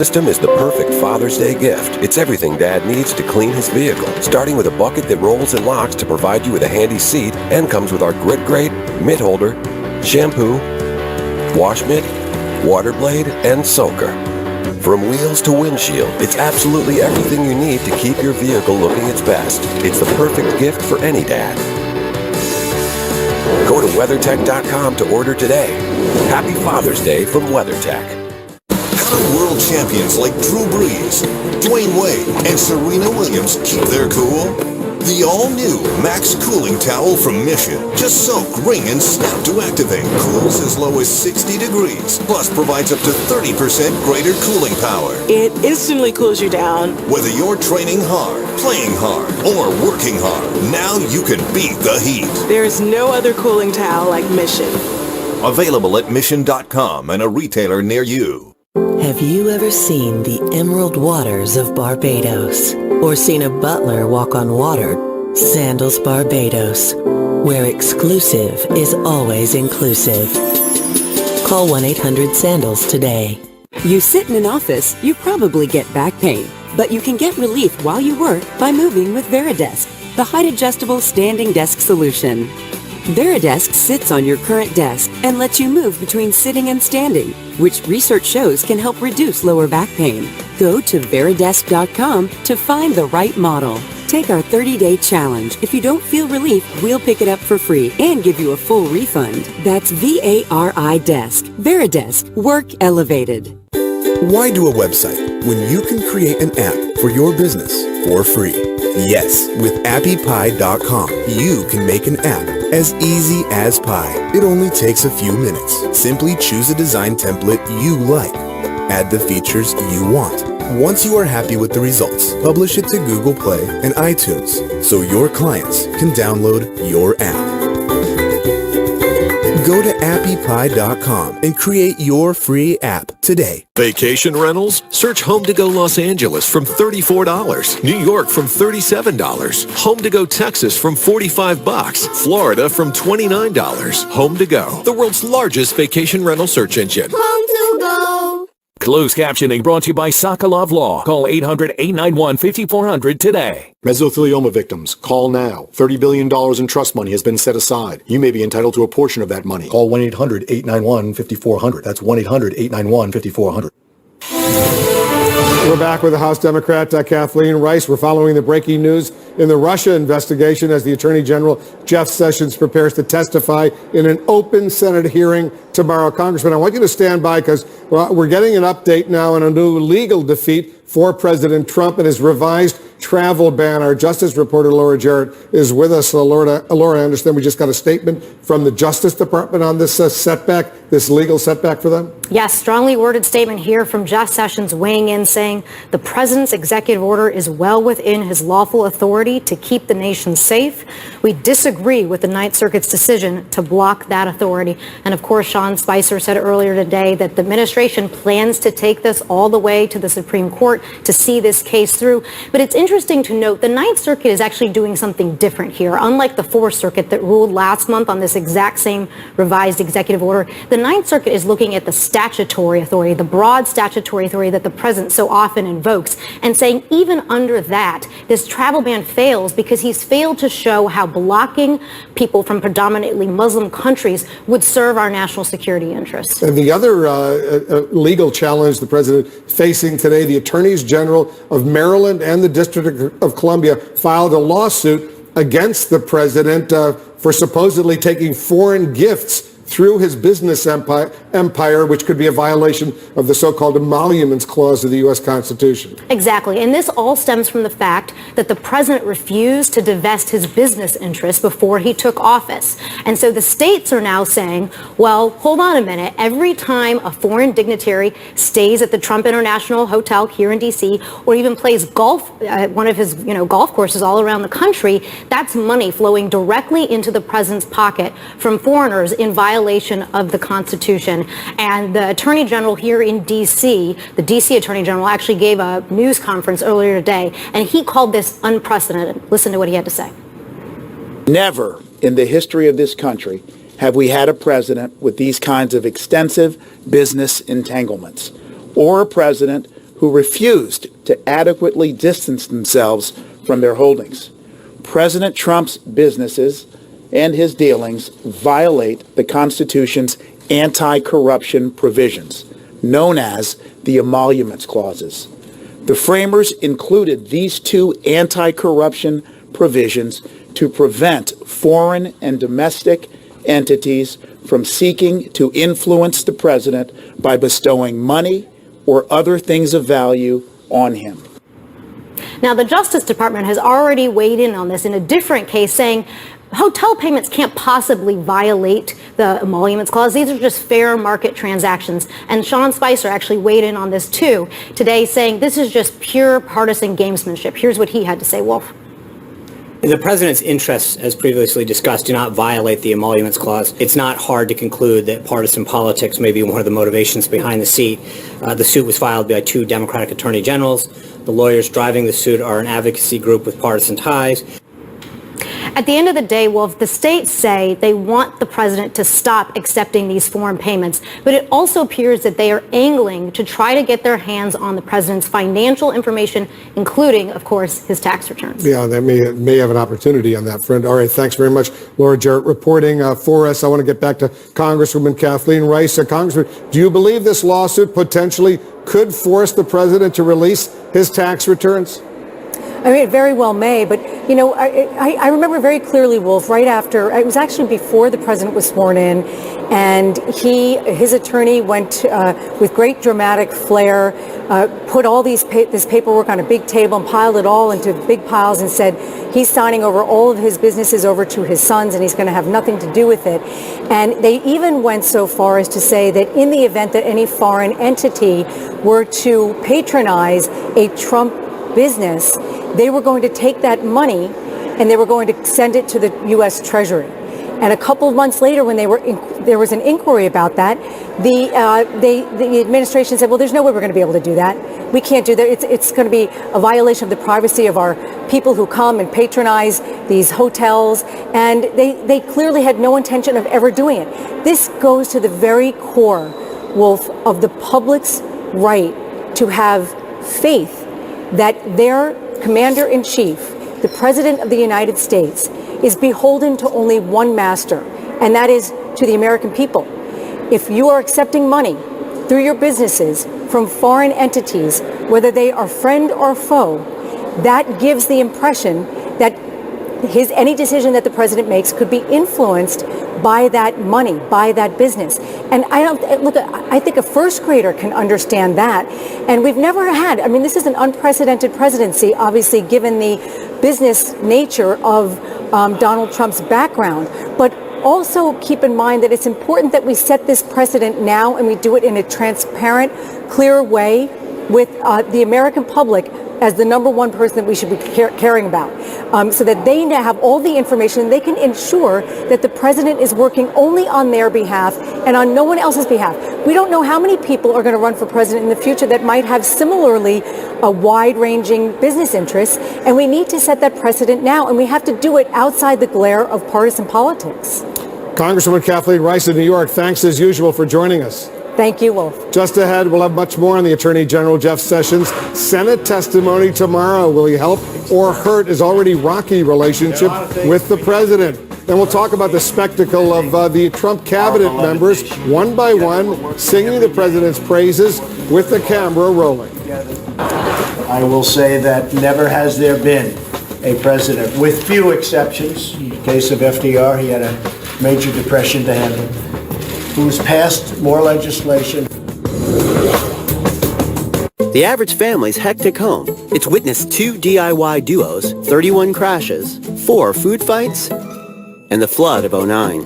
System is the perfect Father's Day gift. It's everything Dad needs to clean his vehicle, starting with a bucket that rolls and locks to provide you with a handy seat, and comes with our grit grate, mitt holder, shampoo, wash mitt, water blade, and soaker. From wheels to windshield, it's absolutely everything you need to keep your vehicle looking its best. It's the perfect gift for any dad. Go to WeatherTech.com to order today. Happy Father's Day from WeatherTech. How do world champions like Drew Brees, Dwayne Wade, and Serena Williams keep their cool? The all-new Max Cooling Towel from Mission. Just soak, wring, and snap to activate. Cools as low as 60 degrees, plus provides up to 30% greater cooling power. It instantly cools you down. Whether you're training hard, playing hard, or working hard, now you can beat the heat. There's no other cooling towel like Mission. Available at Mission.com and a retailer near you. Have you ever seen the emerald waters of Barbados? Or seen a butler walk on water? Sandals Barbados, where exclusive is always inclusive. Call 1-800-SANDALS today. You sit in an office, you probably get back pain, but you can get relief while you work by moving with Veridesk, the height-adjustable standing desk solution. Veridesk sits on your current desk and lets you move between sitting and standing, which research shows can help reduce lower back pain. Go to Veridesk.com to find the right model. Take our 30-day challenge. If you don't feel relief, we'll pick it up for free and give you a full refund. That's VARI Desk. Veridesk. Work elevated. Why do a website when you can create an app for your business for free? Yes, with AppyPie.com, you can make an app as easy as pie. It only takes a few minutes. Simply choose a design template you like. Add the features you want. Once you are happy with the results, publish it to Google Play and iTunes so your clients can download your app. Go to AppyPie.com and create your free app today. Vacation rentals? Search Home to Go Los Angeles from $34. New York from $37. Home to Go Texas from $45. Florida from $29. Home to Go, the world's largest vacation rental search engine. Home to Go. Closed captioning brought to you by Sokolov Law. Call 800-891-5400 today. Mesothelioma victims, call now. $30 billion in trust money has been set aside. You may be entitled to a portion of that money. Call 1-800-891-5400. That's 1-800-891-5400. We're back with the House Democrat, Kathleen Rice. We're following the breaking news in the Russia investigation as the Attorney General, Jeff Sessions, prepares to testify in an open Senate hearing tomorrow. Congressman, I want you to stand by because we're getting an update now on a new legal defeat for President Trump and his revised travel ban. Our Justice reporter, Laura Jarrett, is with us. Laura, I understand we just got a statement from the Justice Department on this setback, this legal setback for them? Yes, strongly worded statement here from Jeff Sessions weighing in, saying the president's executive order is well within his lawful authority to keep the nation safe. We disagree with the Ninth Circuit's decision to block that authority. And of course, Sean Spicer said earlier today that the administration plans to take this all the way to the Supreme Court to see this case through. But it's interesting to note the Ninth Circuit is actually doing something different here. Unlike the Fourth Circuit that ruled last month on this exact same revised executive order, the Ninth Circuit is looking at the statutory authority, the broad statutory authority that the president so often invokes, and saying even under that, this travel ban fails because he's failed to show how blocking people from predominantly Muslim countries would serve our national security interests. And the other legal challenge the president facing today, the attorneys general of Maryland and the District of Columbia filed a lawsuit against the president for supposedly taking foreign gifts through his business empire, which could be a violation of the so-called Emoluments Clause of the U.S. Constitution. Exactly. And this all stems from the fact that the president refused to divest his business interests before he took office. And so the states are now saying, well, hold on a minute. Every time a foreign dignitary stays at the Trump International Hotel here in D.C. or even plays golf at one of his golf courses all around the country, that's money flowing directly into the president's pocket from foreigners in violation of the Constitution. And the Attorney General here in D.C., the D.C. Attorney General, actually gave a news conference earlier today, and he called this unprecedented. Listen to what he had to say. Never in the history of this country have we had a president with these kinds of extensive business entanglements, or a president who refused to adequately distance themselves from their holdings. President Trump's businesses and his dealings violate the Constitution's anti-corruption provisions, known as the emoluments clauses. The framers included these two anti-corruption provisions to prevent foreign and domestic entities from seeking to influence the president by bestowing money or other things of value on him. Now, the Justice Department has already weighed in on this in a different case, saying hotel payments can't possibly violate the emoluments clause. These are just fair market transactions. And Sean Spicer actually weighed in on this too today, saying this is just pure partisan gamesmanship. Here's what he had to say, Wolf. The president's interests, as previously discussed, do not violate the emoluments clause. It's not hard to conclude that partisan politics may be one of the motivations behind the suit. The suit was filed by 2 Democratic attorney generals. The lawyers driving the suit are an advocacy group with partisan ties. At the end of the day, Wolf, the states say they want the president to stop accepting these foreign payments, but it also appears that they are angling to try to get their hands on the president's financial information, including, of course, his tax returns. Yeah, they may have an opportunity on that front. All right, thanks very much, Laura Jarrett, reporting for us. I want to get back to Congresswoman Kathleen Rice. Congressman, do you believe this lawsuit potentially could force the president to release his tax returns? I mean, it very well may, but, you know, I remember very clearly, Wolf, right after, it was actually before the president was sworn in, and his attorney went with great dramatic flair, put all this paperwork on a big table and piled it all into big piles and said he's signing over all of his businesses over to his sons and he's going to have nothing to do with it. And they even went so far as to say that in the event that any foreign entity were to patronize a Trump business, they were going to take that money and they were going to send it to the U.S. Treasury. And a couple of months later, when there was an inquiry about that, the administration said, well, there's no way we're going to be able to do that. We can't do that. It's going to be a violation of the privacy of our people who come and patronize these hotels. And they clearly had no intention of ever doing it. This goes to the very core, Wolf, of the public's right to have faith that their commander-in-chief, the President of the United States, is beholden to only one master, and that is to the American people. If you are accepting money through your businesses from foreign entities, whether they are friend or foe, that gives the impression that any decision that the president makes could be influenced by that money, by that business. And I think a first grader can understand that. And we've never had, I mean, this is an unprecedented presidency, obviously, given the business nature of Donald Trump's background. But also keep in mind that it's important that we set this precedent now and we do it in a transparent, clear way with the American public as the number one person that we should be caring about, so that they now have all the information. They can ensure that the president is working only on their behalf and on no one else's behalf. We don't know how many people are going to run for president in the future that might have similarly wide-ranging business interests, and we need to set that precedent now, and we have to do it outside the glare of partisan politics. Congresswoman Kathleen Rice in New York, thanks as usual for joining us. Thank you, Wolf. Just ahead, we'll have much more on the Attorney General Jeff Sessions' Senate testimony tomorrow. Will he help or hurt his already rocky relationship with the president? Then we'll talk about the spectacle of the Trump cabinet members, one by one, singing the president's praises with the camera rolling. I will say that never has there been a president, with few exceptions, in the case of FDR, he had a major depression to handle, who's passed more legislation. The average family's hectic home. It's witnessed 2 DIY duos, 31 crashes, 4 food fights, and the flood of '09.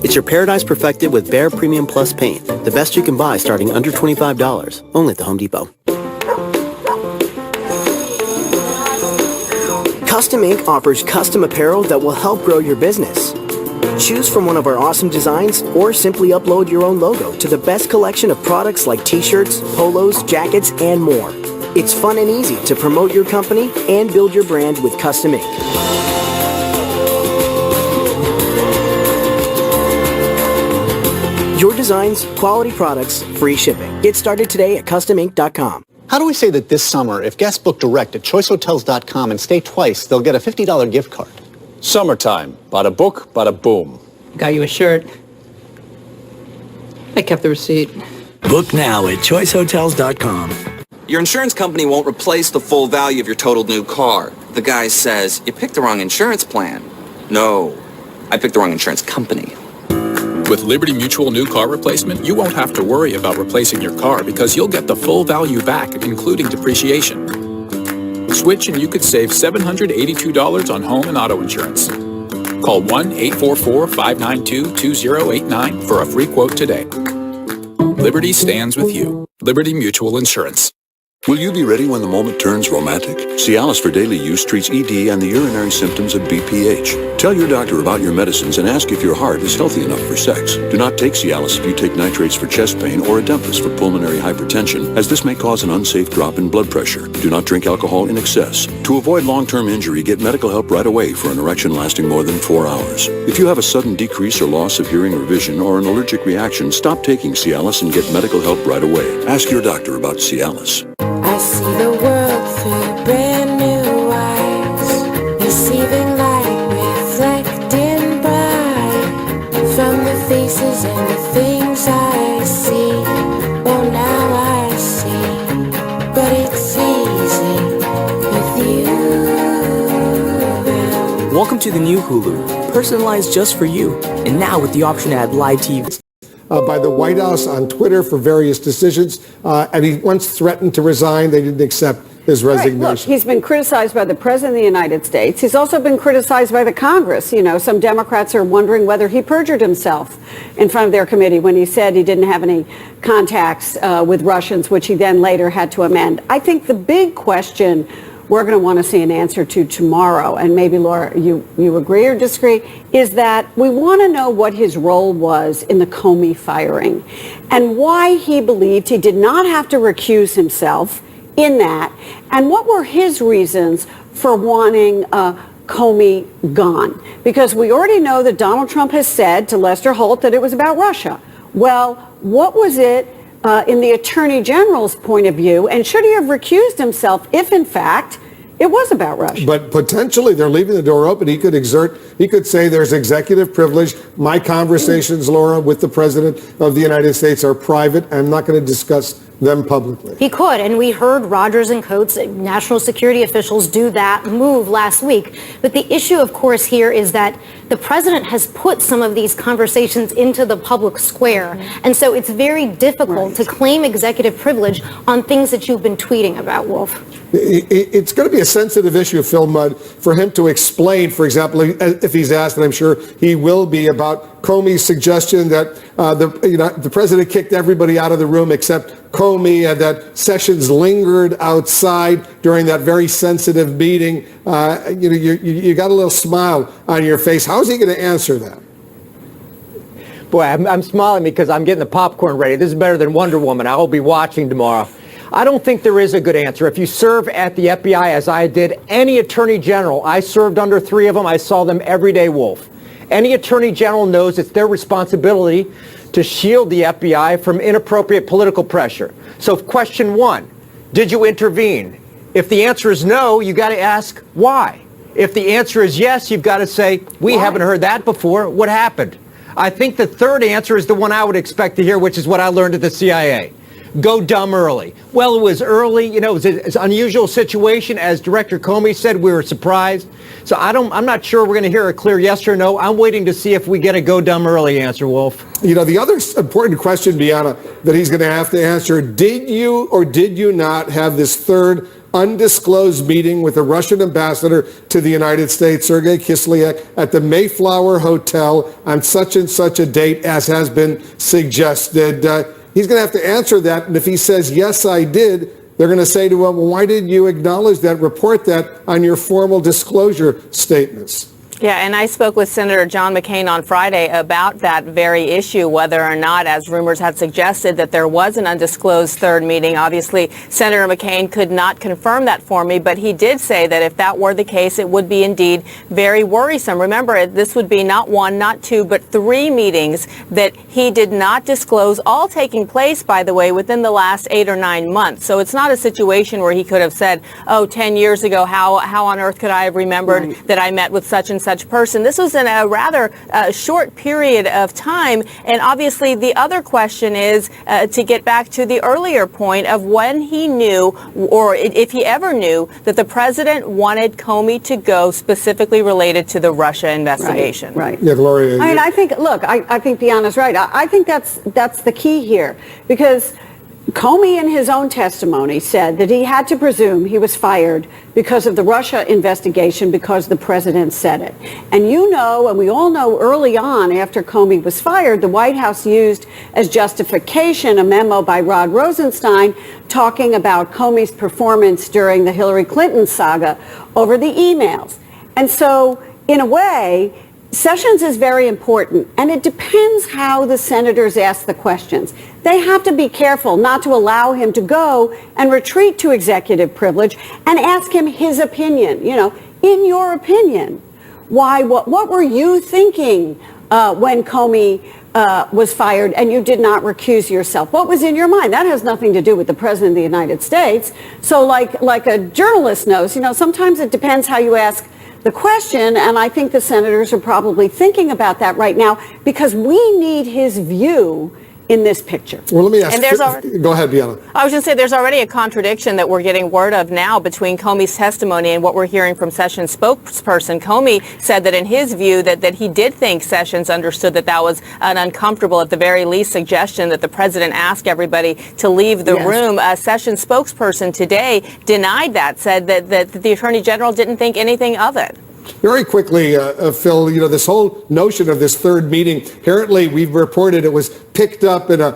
It's your paradise perfected with Behr Premium Plus paint, the best you can buy starting under $25, only at the Home Depot. Custom Ink offers custom apparel that will help grow your business. Choose from one of our awesome designs or simply upload your own logo to the best collection of products like t-shirts, polos, jackets, and more. It's fun and easy to promote your company and build your brand with Custom Ink. Your designs, quality products, free shipping. Get started today at CustomInk.com. How do we say that this summer, if guests book direct at choicehotels.com and stay twice, they'll get a $50 gift card? Summertime. Bada book, bada boom. Got you a shirt. I kept the receipt. Book now at choicehotels.com. Your insurance company won't replace the full value of your totaled new car. The guy says, you picked the wrong insurance plan. No, I picked the wrong insurance company. With Liberty Mutual New Car Replacement, you won't have to worry about replacing your car because you'll get the full value back, including depreciation. Switch and you could save $782 on home and auto insurance. Call 1-844-592-2089 for a free quote today. Liberty stands with you. Liberty Mutual Insurance. Will you be ready when the moment turns romantic? Cialis for daily use treats ED and the urinary symptoms of BPH. Tell your doctor about your medicines and ask if your heart is healthy enough for sex. Do not take Cialis if you take nitrates for chest pain or Adempas for pulmonary hypertension, as this may cause an unsafe drop in blood pressure. Do not drink alcohol in excess. To avoid long-term injury, get medical help right away for an erection lasting more than 4 hours. If you have a sudden decrease or loss of hearing or vision or an allergic reaction, stop taking Cialis and get medical help right away. Ask your doctor about Cialis. I see the world through brand new eyes, receiving light, reflecting bright from the faces and the things I see. Well, now I see, but it's easy with you around. Welcome to the new Hulu, personalized just for you, and now with the option to add live TV. By the White House on Twitter for various decisions, and he once threatened to resign. They didn't accept his resignation. Right. Look, he's been criticized by the President of the United States. He's also been criticized by the Congress. You know, some Democrats are wondering whether he perjured himself in front of their committee when he said he didn't have any contacts with Russians, which he then later had to amend. I think the big question we're going to want to see an answer to tomorrow, and maybe, Laura, you agree or disagree, is that we want to know what his role was in the Comey firing and why he believed he did not have to recuse himself in that, and what were his reasons for wanting Comey gone. Because we already know that Donald Trump has said to Lester Holt that it was about Russia. Well, what was it in the Attorney General's point of view, and should he have recused himself if, in fact, it was about Russia? But potentially they're leaving the door open. He could say there's executive privilege. My conversations, Laura, with the President of the United States are private. I'm not going to discuss them publicly. He could, and we heard Rogers and Coates, national security officials, do that move last week. But the issue, of course, here is that the president has put some of these conversations into the public square. And so it's very difficult to claim executive privilege on things that you've been tweeting about, Wolf. It's going to be a sensitive issue, Phil Mudd, for him to explain, for example, if he's asked, and I'm sure he will be, about Comey's suggestion that the president kicked everybody out of the room except Comey, and that Sessions lingered outside during that very sensitive meeting. You got a little smile on your face. How is he going to answer that? Boy, I'm smiling because I'm getting the popcorn ready. This is better than Wonder Woman. I will be watching tomorrow. I don't think there is a good answer. If you serve at the FBI, as I did, any attorney general, I served under 3 of them. I saw them every day, Wolf. Any attorney general knows it's their responsibility to shield the FBI from inappropriate political pressure. So question 1, did you intervene? If the answer is no, you got to ask why. If the answer is yes, you've got to say, we haven't heard that before. What happened? I think the third answer is the one I would expect to hear, which is what I learned at the CIA. Go dumb early. Well, it was early. You know, it was an unusual situation. As Director Comey said, we were surprised. So I'm not sure we're going to hear a clear yes or no. I'm waiting to see if we get a go dumb early answer, Wolf. You know, the other important question, Bianna, that he's going to have to answer, did you or did you not have this third undisclosed meeting with the Russian ambassador to the United States, Sergei Kislyak, at the Mayflower Hotel on such and such a date, as has been suggested? He's going to have to answer that, and if he says, yes, I did, they're going to say to him, well, why didn't you acknowledge that, report that on your formal disclosure statements? Yeah, and I spoke with Senator John McCain on Friday about that very issue, whether or not, as rumors had suggested, that there was an undisclosed third meeting. Obviously, Senator McCain could not confirm that for me, but he did say that if that were the case, it would be indeed very worrisome. Remember, this would be not one, not two, but 3 meetings that he did not disclose, all taking place, by the way, within the last 8 or 9 months. So it's not a situation where he could have said, 10 years ago, how on earth could I have remembered that I met with such and such person? This was in a rather short period of time. And obviously, the other question is to get back to the earlier point of when he knew, or if he ever knew, that the president wanted Comey to go, specifically related to the Russia investigation. Right. Yeah, Gloria. I mean, I think Deanna's right. I think that's the key here, because Comey, in his own testimony, said that he had to presume he was fired because of the Russia investigation, because the president said it. And and we all know, early on, after Comey was fired, the White House used as justification a memo by Rod Rosenstein talking about Comey's performance during the Hillary Clinton saga over the emails. And so, in a way, Sessions is very important, and it depends how the senators ask the questions. They have to be careful not to allow him to go and retreat to executive privilege and ask him his opinion. In your opinion, what were you thinking when Comey was fired and you did not recuse yourself? What was in your mind? That has nothing to do with the President of the United States. So like a journalist knows, sometimes it depends how you ask the question, and I think the senators are probably thinking about that right now, because we need his view in this picture. Well, let me ask. Go ahead, Deanna. I was going to say there's already a contradiction that we're getting word of now between Comey's testimony and what we're hearing from Sessions' spokesperson. Comey said that in his view that he did think Sessions understood that was an uncomfortable, at the very least, suggestion that the president ask everybody to leave the room. Sessions' spokesperson today denied that, said that the Attorney General didn't think anything of it. Very quickly, Phil, this whole notion of this third meeting, apparently we've reported it was picked up in an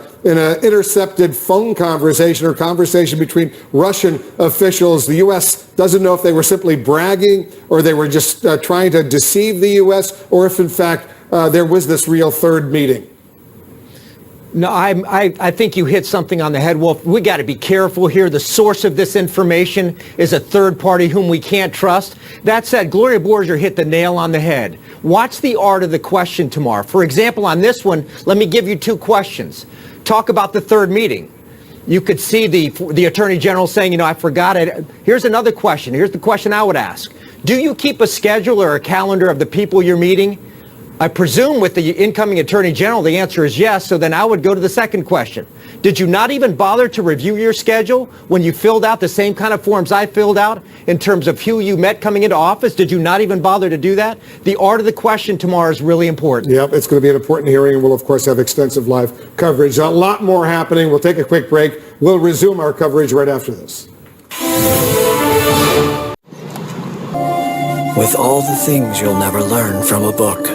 intercepted phone conversation or conversation between Russian officials. The U.S. doesn't know if they were simply bragging or they were just trying to deceive the U.S. or if, in fact, there was this real third meeting. No, I think you hit something on the head, Wolf. We got to be careful here. The source of this information is a third party whom we can't trust. That said, Gloria Borger hit the nail on the head. Watch the art of the question tomorrow. For example, on this one, let me give you 2 questions. Talk about the third meeting. You could see the Attorney General saying, I forgot it. Here's another question. Here's the question I would ask. Do you keep a schedule or a calendar of the people you're meeting? I presume with the incoming Attorney General, the answer is yes, so then I would go to the second question. Did you not even bother to review your schedule when you filled out the same kind of forms I filled out in terms of who you met coming into office? Did you not even bother to do that? The art of the question tomorrow is really important. Yep, it's going to be an important hearing, and we'll, of course, have extensive live coverage. A lot more happening. We'll take a quick break. We'll resume our coverage right after this. With all the things you'll never learn from a book.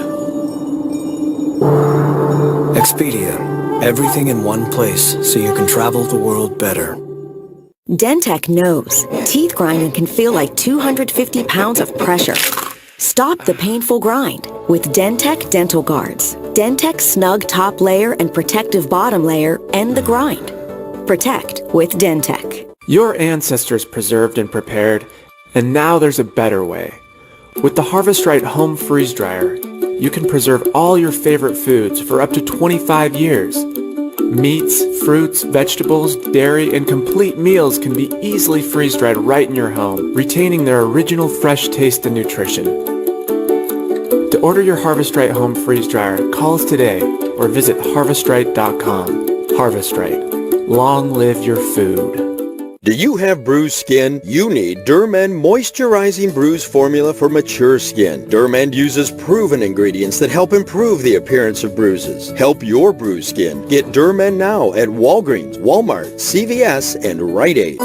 Expedia, everything in one place so you can travel the world better. Dentech knows teeth grinding can feel like 250 pounds of pressure. Stop the painful grind with Dentech Dental Guards. Dentech's snug top layer and protective bottom layer end the grind. Protect with Dentech. Your ancestors preserved and prepared, and now there's a better way. With the Harvest Right Home Freeze Dryer, you can preserve all your favorite foods for up to 25 years. Meats, fruits, vegetables, dairy, and complete meals can be easily freeze-dried right in your home, retaining their original fresh taste and nutrition. To order your Harvest Right Home Freeze Dryer, call us today or visit harvestright.com. Harvest Right. Long live your food. Do you have bruised skin? You need Dermend Moisturizing Bruise Formula for mature skin. Dermend uses proven ingredients that help improve the appearance of bruises. Help your bruised skin. Get Dermend now at Walgreens, Walmart, CVS, and Rite Aid.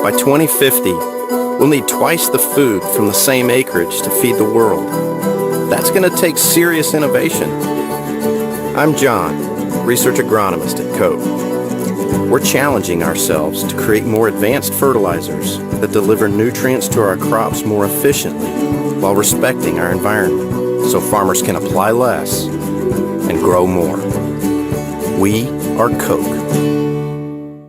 By 2050, we'll need twice the food from the same acreage to feed the world. That's going to take serious innovation. I'm John, research agronomist at Cope. We're challenging ourselves to create more advanced fertilizers that deliver nutrients to our crops more efficiently while respecting our environment so farmers can apply less and grow more. We are Coke.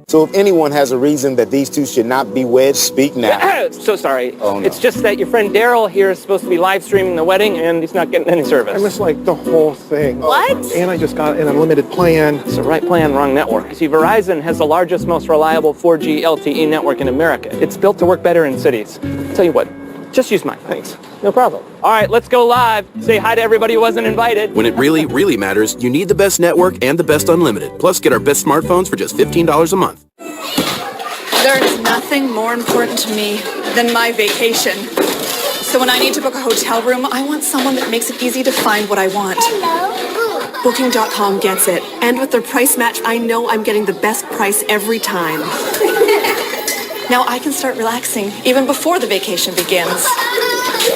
So if anyone has a reason that these two should not be wed, speak now. So sorry. Oh, no. It's just that your friend Daryl here is supposed to be live streaming the wedding and he's not getting any service. I missed like the whole thing. What? And I just got an unlimited plan. It's the right plan, wrong network. See, Verizon has the largest, most reliable 4G LTE network in America. It's built to work better in cities. Tell you what, just use mine. Thanks. No problem. All right, let's go live. Say hi to everybody who wasn't invited. When it really, really matters, you need the best network and the best unlimited. Plus, get our best smartphones for just $15 a month. There is nothing more important to me than my vacation. So when I need to book a hotel room, I want someone that makes it easy to find what I want. Hello. Booking.com gets it. And with their price match, I know I'm getting the best price every time. Now I can start relaxing even before the vacation begins.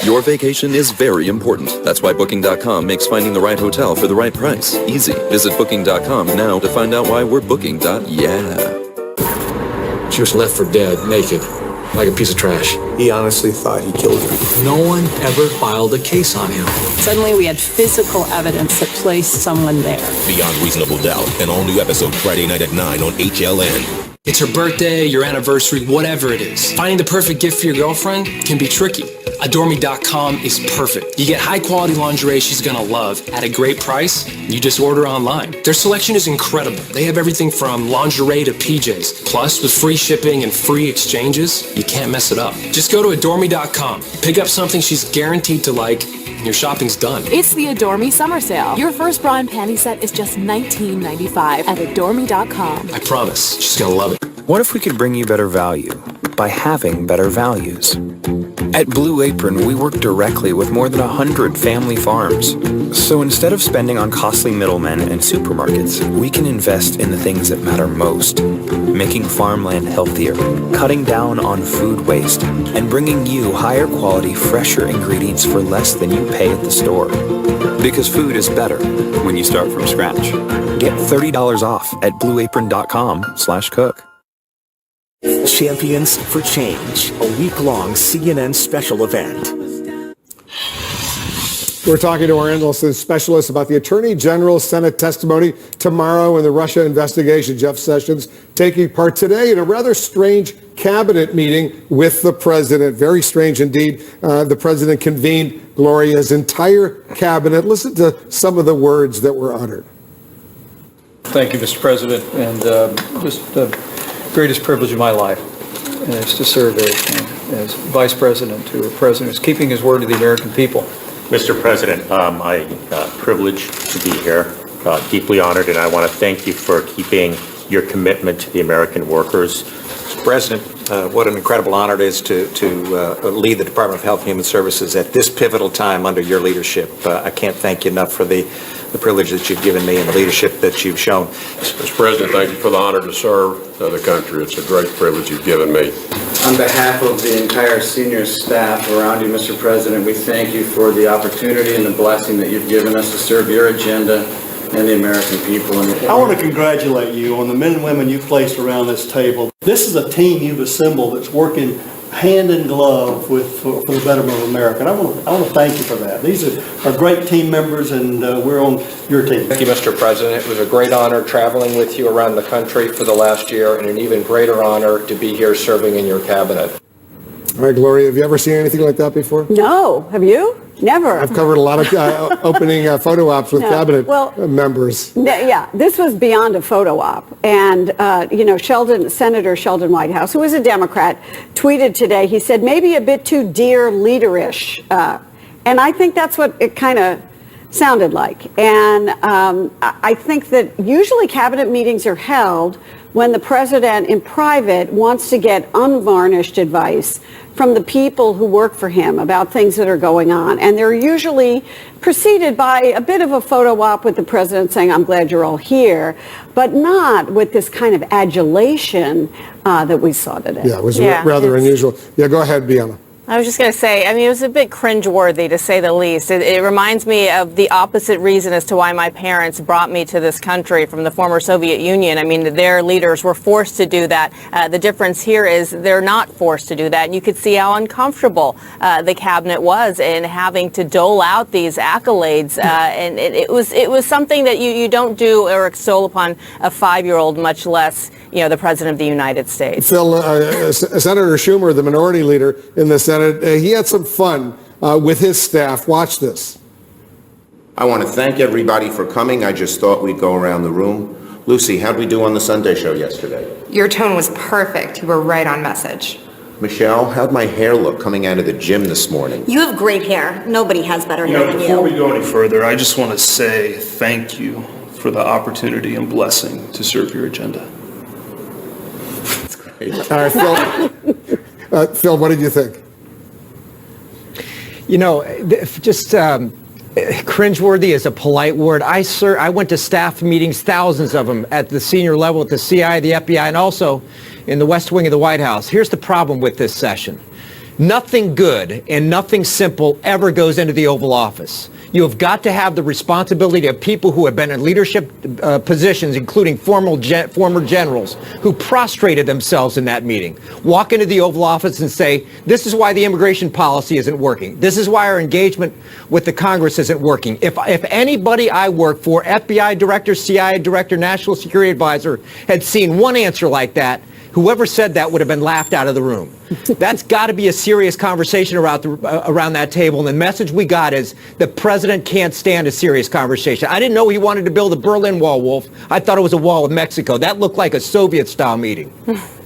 Your vacation is very important. That's why Booking.com makes finding the right hotel for the right price easy. Visit Booking.com now to find out why we're Booking.yeah. She was left for dead, naked, like a piece of trash. He honestly thought he killed her. No one ever filed a case on him. Suddenly we had physical evidence that placed someone there. Beyond Reasonable Doubt, an all-new episode Friday night at 9 on HLN. It's her birthday, your anniversary, whatever it is. Finding the perfect gift for your girlfriend can be tricky. Adore.me.com is perfect. You get high-quality lingerie she's gonna love at a great price. You just order online. Their selection is incredible. They have everything from lingerie to PJs. Plus, with free shipping and free exchanges, you can't mess it up. Just go to Adore.me.com. Pick up something she's guaranteed to like, and your shopping's done. It's the Adore Me Summer Sale. Your first bra and panty set is just $19.95 at Adore.me.com. I promise, she's gonna love it. What if we could bring you better value by having better values? At Blue Apron, we work directly with more than 100 family farms. So instead of spending on costly middlemen and supermarkets, we can invest in the things that matter most. Making farmland healthier, cutting down on food waste, and bringing you higher quality, fresher ingredients for less than you pay at the store. Because food is better when you start from scratch. Get $30 off at blueapron.com/cook. Champions for Change, a week-long CNN special event. We're talking to our endless specialist about the Attorney General's Senate testimony tomorrow in the Russia investigation. Jeff Sessions taking part today in a rather strange cabinet meeting with the president. Very strange indeed. The president convened Gloria's entire cabinet. Listen to some of the words that were uttered. Thank you, Mr. President, and just the greatest privilege of my life is to serve as Vice President to a president who's keeping his word to the American people. Mr. President, I'm privileged to be here, deeply honored, and I want to thank you for keeping your commitment to the American workers. Mr. President, what an incredible honor it is to lead the Department of Health and Human Services at this pivotal time under your leadership. I can't thank you enough for the privilege that you've given me and the leadership that you've shown. Mr. President, thank you for the honor to serve the country. It's a great privilege you've given me. On behalf of the entire senior staff around you, Mr. President, we thank you for the opportunity and the blessing that you've given us to serve your agenda and the American people. I want to congratulate you on the men and women you've placed around this table. This is a team you've assembled that's working hand in glove for the betterment of America. And I want to thank you for that. These are great team members, and we're on your team. Thank you, Mr. President. It was a great honor traveling with you around the country for the last year, and an even greater honor to be here serving in your cabinet. All right, Gloria, have you ever seen anything like that before? No. Have you? Never. I've covered a lot of opening photo ops with cabinet members. Yeah, this was beyond a photo op. And, Senator Sheldon Whitehouse, who is a Democrat, tweeted today, he said, maybe a bit too dear leaderish. And I think that's what it kind of sounded like. And I think that usually cabinet meetings are held when the president in private wants to get unvarnished advice from the people who work for him about things that are going on. And they're usually preceded by a bit of a photo op with the president saying, I'm glad you're all here, but not with this kind of adulation that we saw today. Yeah, it was rather unusual. Yeah, go ahead, Bianca. I was just going to say, I mean, it was a bit cringeworthy, to say the least. It reminds me of the opposite reason as to why my parents brought me to this country from the former Soviet Union. I mean, their leaders were forced to do that. The difference here is they're not forced to do that. And you could see how uncomfortable the cabinet was in having to dole out these accolades. And it was something that you don't do or extol upon a 5-year-old, much less, you know, the President of the United States. Phil, Senator Schumer, the minority leader in the Senate, he had some fun with his staff. Watch this. I want to thank everybody for coming. I just thought we'd go around the room. Lucy, how'd we do on the Sunday show yesterday? Your tone was perfect. You were right on message. Michelle, how'd my hair look coming out of the gym this morning? You have great hair. Nobody has better hair than you. Before we go any further, I just want to say thank you for the opportunity and blessing to serve your agenda. That's great. All right, Phil. Phil, what did you think? You know, just cringeworthy is a polite word. I went to staff meetings, thousands of them, at the senior level at the CIA, the FBI, and also in the West Wing of the White House. Here's the problem with this session. Nothing good and nothing simple ever goes into the Oval Office. You have got to have the responsibility of people who have been in leadership positions, including former generals, who prostrated themselves in that meeting, walk into the Oval Office and say, this is why the immigration policy isn't working. This is why our engagement with the Congress isn't working. If anybody I work for, FBI director, CIA director, national security advisor, had seen one answer like that, whoever said that would have been laughed out of the room. That's got to be a serious conversation around that table. And the message we got is the president can't stand a serious conversation. I didn't know he wanted to build a Berlin Wall, Wolf. I thought it was a wall with Mexico. That looked like a Soviet-style meeting.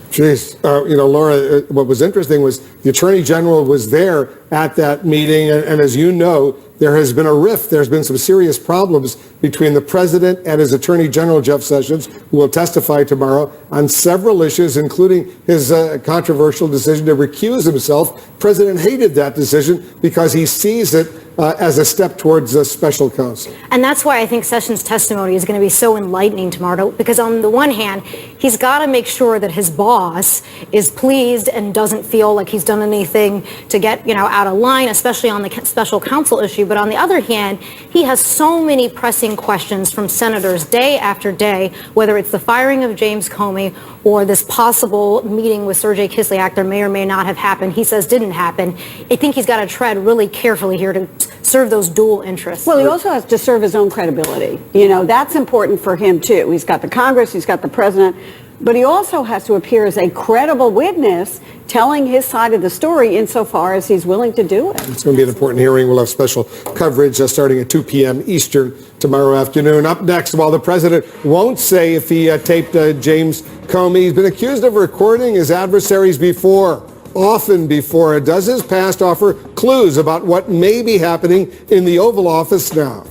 Jeez, you know, Laura, what was interesting was the Attorney General was there at that meeting, and as you know, there has been a rift. There's been some serious problems between the President and his Attorney General, Jeff Sessions, who will testify tomorrow on several issues, including his controversial decision to recuse himself. The President hated that decision because he sees it as a step towards a special counsel. And that's why I think Sessions' testimony is going to be so enlightening tomorrow, because on the one hand, he's got to make sure that his boss is pleased and doesn't feel like he's done anything to get, you know, out of line, especially on the special counsel issue. But on the other hand, he has so many pressing questions from senators day after day, whether it's the firing of James Comey or this possible meeting with Sergei Kislyak that may or may not have happened. He says didn't happen. I think he's got to tread really carefully here to serve those dual interests. Well, he also has to serve his own credibility. You know, that's important for him, too. He's got the Congress, he's got the president, but he also has to appear as a credible witness telling his side of the story insofar as he's willing to do it. It's going to be an important hearing. We'll have special coverage starting at 2 p.m. Eastern tomorrow afternoon. Up next, while the president won't say if he taped James Comey, he's been accused of recording his adversaries before. Often before. Does his past offer clues about what may be happening in the Oval Office now?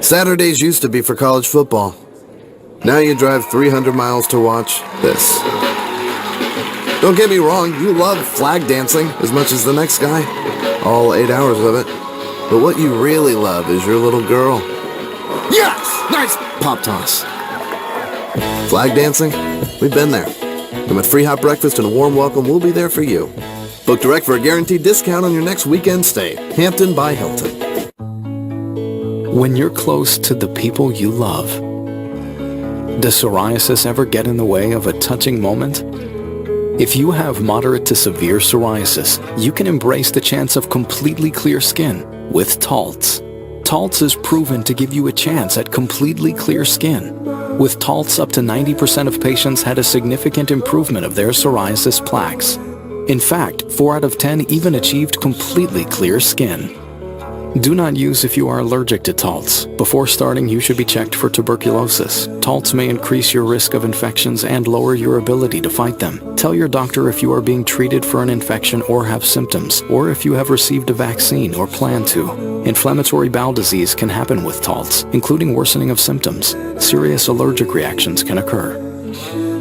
Saturdays used to be for college football. Now you drive 300 miles to watch this. Don't get me wrong, you love flag dancing as much as the next guy. All 8 hours of it. But what you really love is your little girl. Yes! Nice pop toss. Flag dancing? We've been there. And with free hot breakfast and a warm welcome, we'll be there for you. Book direct for a guaranteed discount on your next weekend stay. Hampton by Hilton. When you're close to the people you love, does psoriasis ever get in the way of a touching moment? If you have moderate to severe psoriasis, you can embrace the chance of completely clear skin with Taltz. Taltz is proven to give you a chance at completely clear skin. With Taltz, up to 90% of patients had a significant improvement of their psoriasis plaques. In fact, 4 out of 10 even achieved completely clear skin. Do not use if you are allergic to Taltz. Before starting, you should be checked for tuberculosis. Taltz may increase your risk of infections and lower your ability to fight them. Tell your doctor if you are being treated for an infection or have symptoms, or if you have received a vaccine or plan to. Inflammatory bowel disease can happen with Taltz, including worsening of symptoms. Serious allergic reactions can occur.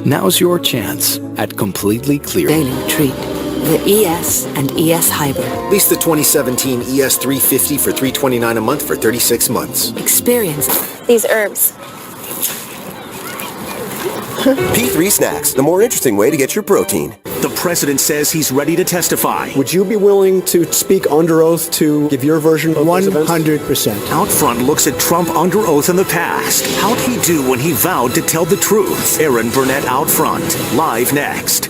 Now's your chance at completely clear. Daily treat. The ES and ES Hybrid. Lease the 2017 ES 350 for $329 a month for 36 months. Experience these herbs. P3 Snacks, the more interesting way to get your protein. The president says he's ready to testify. Would you be willing to speak under oath to give your version of 100%. Outfront looks at Trump under oath in the past. How'd he do when he vowed to tell the truth? Aaron Burnett Outfront, live next.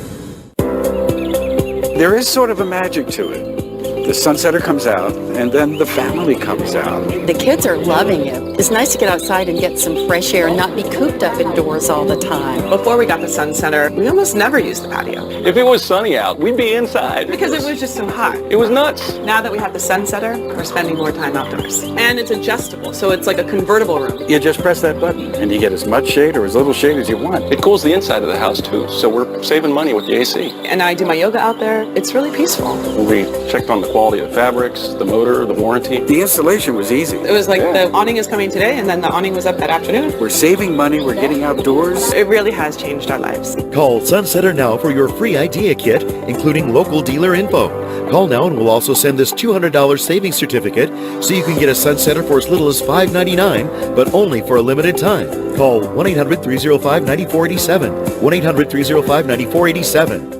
There is sort of a magic to it. The sunsetter comes out, and then the family comes out. The kids are loving it. It's nice to get outside and get some fresh air and not be cooped up indoors all the time. Before we got the sun center, we almost never used the patio. If it was sunny out, we'd be inside. Because it was just so hot. It was nuts. Now that we have the sun setter, we're spending more time outdoors. And it's adjustable, so it's like a convertible room. You just press that button, and you get as much shade or as little shade as you want. It cools the inside of the house, too, so we're saving money with the AC. And I do my yoga out there. It's really peaceful. We checked on the quality of fabrics, the motor, the warranty. The installation was easy. It was like the awning is coming today, and then the awning was up that afternoon. We're saving money, we're getting outdoors. It really has changed our lives. Call Sunsetter now for your free idea kit, including local dealer info. Call now and we'll also send this $200 savings certificate so you can get a Sunsetter for as little as $5.99, but only for a limited time. Call 1-800-305-9487. 1-800-305-9487.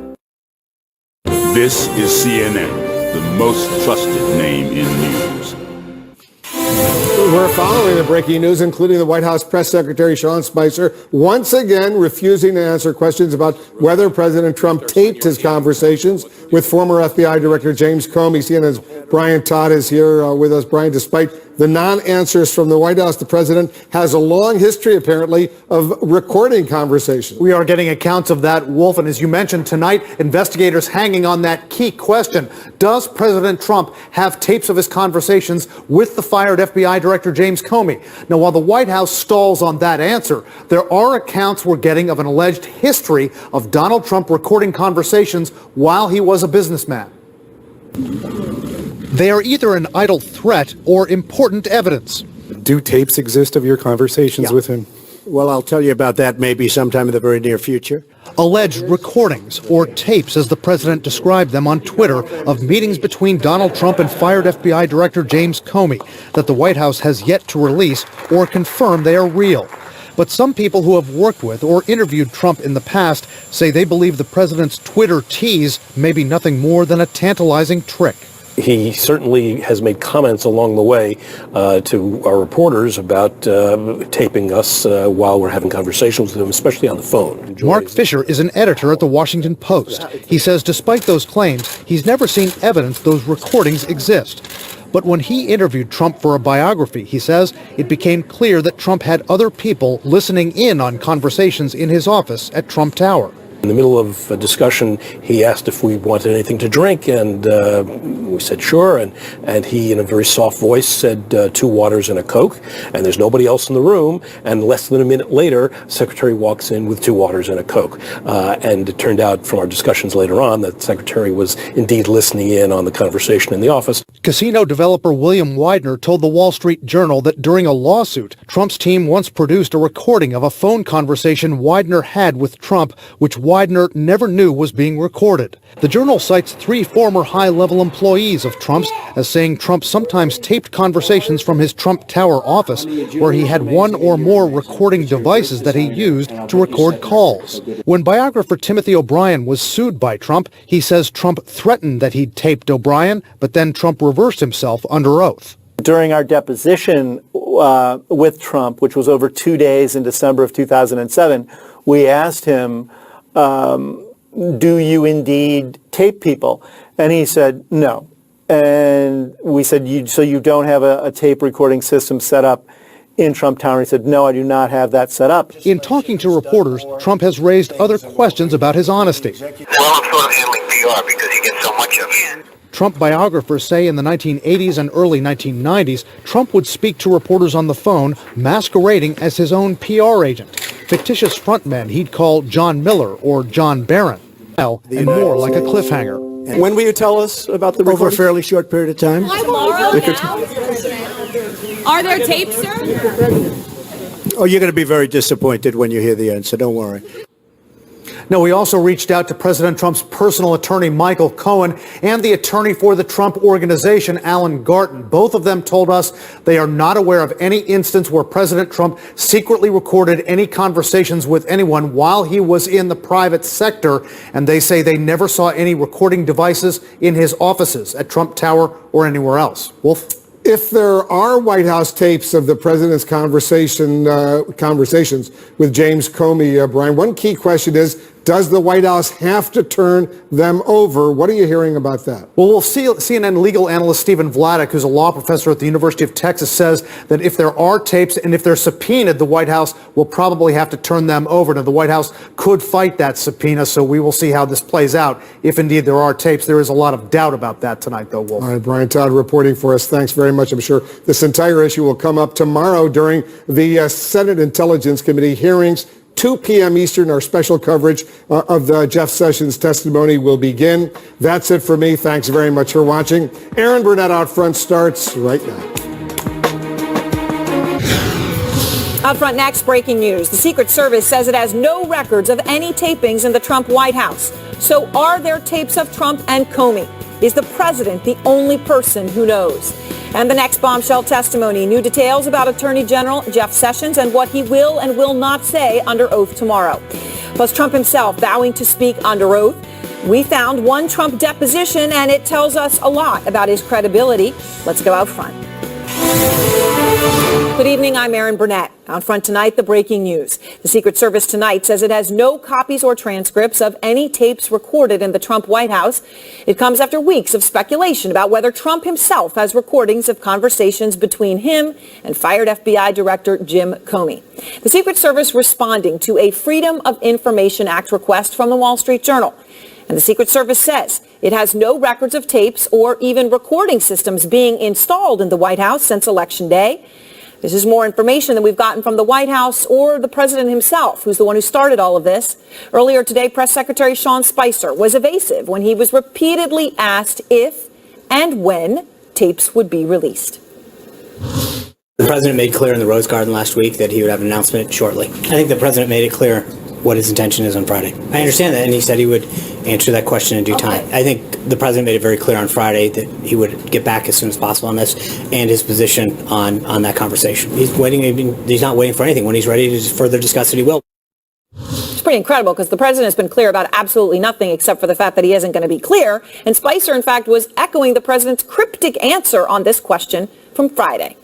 This is CNN, the most trusted name in news. We're following the breaking news, including the White House Press Secretary Sean Spicer once again refusing to answer questions about whether President Trump taped his conversations with former FBI Director James Comey. CNN's Brian Todd is here with us. Brian, despite the non-answers from the White House, the president has a long history, apparently, of recording conversations. We are getting accounts of that, Wolf. And as you mentioned tonight, investigators hanging on that key question. Does President Trump have tapes of his conversations with the fired FBI Director James Comey? Now, while the White House stalls on that answer, there are accounts we're getting of an alleged history of Donald Trump recording conversations while he was a businessman. They are either an idle threat or important evidence. Do tapes exist of your conversations with him? Well, I'll tell you about that maybe sometime in the very near future. Alleged recordings, or tapes as the president described them on Twitter, of meetings between Donald Trump and fired FBI Director James Comey that the White House has yet to release or confirm they are real. But some people who have worked with or interviewed Trump in the past say they believe the president's Twitter tease may be nothing more than a tantalizing trick. He certainly has made comments along the way to our reporters about taping us while we're having conversations with him, especially on the phone. Mark Fisher is an editor at the Washington Post. He says despite those claims, he's never seen evidence those recordings exist. But when he interviewed Trump for a biography, he says it became clear that Trump had other people listening in on conversations in his office at Trump Tower. In the middle of a discussion, he asked if we wanted anything to drink, and we said sure, and he, in a very soft voice, said 2 waters and a Coke, and there's nobody else in the room, and less than a minute later, the secretary walks in with 2 waters and a Coke. And it turned out from our discussions later on that the secretary was indeed listening in on the conversation in the office. Casino developer William Widener told the Wall Street Journal that during a lawsuit, Trump's team once produced a recording of a phone conversation Widener had with Trump, which Widener never knew was being recorded. The Journal cites 3 former high-level employees of Trump's as saying Trump sometimes taped conversations from his Trump Tower office, where he had 1 or more recording devices that he used to record calls. When biographer Timothy O'Brien was sued by Trump, he says Trump threatened that he'd taped O'Brien, but then Trump reversed himself under oath. During our deposition with Trump, which was over 2 days in December of 2007, we asked him, do you indeed tape people? And he said, no. And we said, so you don't have a tape recording system set up in Trump Tower? He said, no, I do not have that set up. In talking to reporters, Trump has raised other questions about his honesty. Well, I'm sort of handling PR because you get so much of it. Trump biographers say in the 1980s and early 1990s, Trump would speak to reporters on the phone, masquerading as his own PR agent. Fictitious frontmen he'd call John Miller or John Barron, and more like a cliffhanger. When will you tell us about the recording? Over a fairly short period of time. Are there tapes, sir? Oh, you're going to be very disappointed when you hear the answer. Don't worry. Now, we also reached out to President Trump's personal attorney, Michael Cohen, and the attorney for the Trump Organization, Alan Garten. Both of them told us they are not aware of any instance where President Trump secretly recorded any conversations with anyone while he was in the private sector, and they say they never saw any recording devices in his offices at Trump Tower or anywhere else. Wolf? If there are White House tapes of the president's conversations with James Comey, Brian, one key question is, does the White House have to turn them over? What are you hearing about that? Well, CNN legal analyst Stephen Vladeck, who's a law professor at the University of Texas, says that if there are tapes and if they're subpoenaed, the White House will probably have to turn them over. Now, the White House could fight that subpoena, so we will see how this plays out. If indeed there are tapes, there is a lot of doubt about that tonight, though, Wolf. All right, Brian Todd reporting for us. Thanks very much. I'm sure this entire issue will come up tomorrow during the Senate Intelligence Committee hearings. 2 p.m. Eastern, our special coverage of the Jeff Sessions testimony will begin. That's it for me. Thanks very much for watching. Erin Burnett Out Front starts right now. Out front next, breaking news. The Secret Service says it has no records of any tapings in the Trump White House. So are there tapes of Trump and Comey? Is the president the only person who knows? And the next bombshell testimony, new details about Attorney General Jeff Sessions and what he will and will not say under oath tomorrow. Plus, Trump himself vowing to speak under oath. We found one Trump deposition, and it tells us a lot about his credibility. Let's go out front. Good evening, I'm Erin Burnett. Out front tonight, the breaking news. The Secret Service tonight says it has no copies or transcripts of any tapes recorded in the Trump White House. It comes after weeks of speculation about whether Trump himself has recordings of conversations between him and fired FBI Director Jim Comey. The Secret Service responding to a Freedom of Information Act request from the Wall Street Journal. And the Secret Service says it has no records of tapes or even recording systems being installed in the White House since Election Day. This is more information than we've gotten from the White House or the president himself, who's the one who started all of this. Earlier today, Press Secretary Sean Spicer was evasive when he was repeatedly asked if and when tapes would be released. The president made clear in the Rose Garden last week that he would have an announcement shortly. I think the president made it clear what his intention is on Friday. I understand that, and he said he would answer that question in due time. I think the president made it very clear on Friday that he would get back as soon as possible on this and his position on that conversation. He's waiting. He's not waiting for anything. When he's ready to further discuss it, he will. It's pretty incredible because the president has been clear about absolutely nothing except for the fact that he isn't going to be clear. And Spicer, in fact, was echoing the president's cryptic answer on this question from Friday.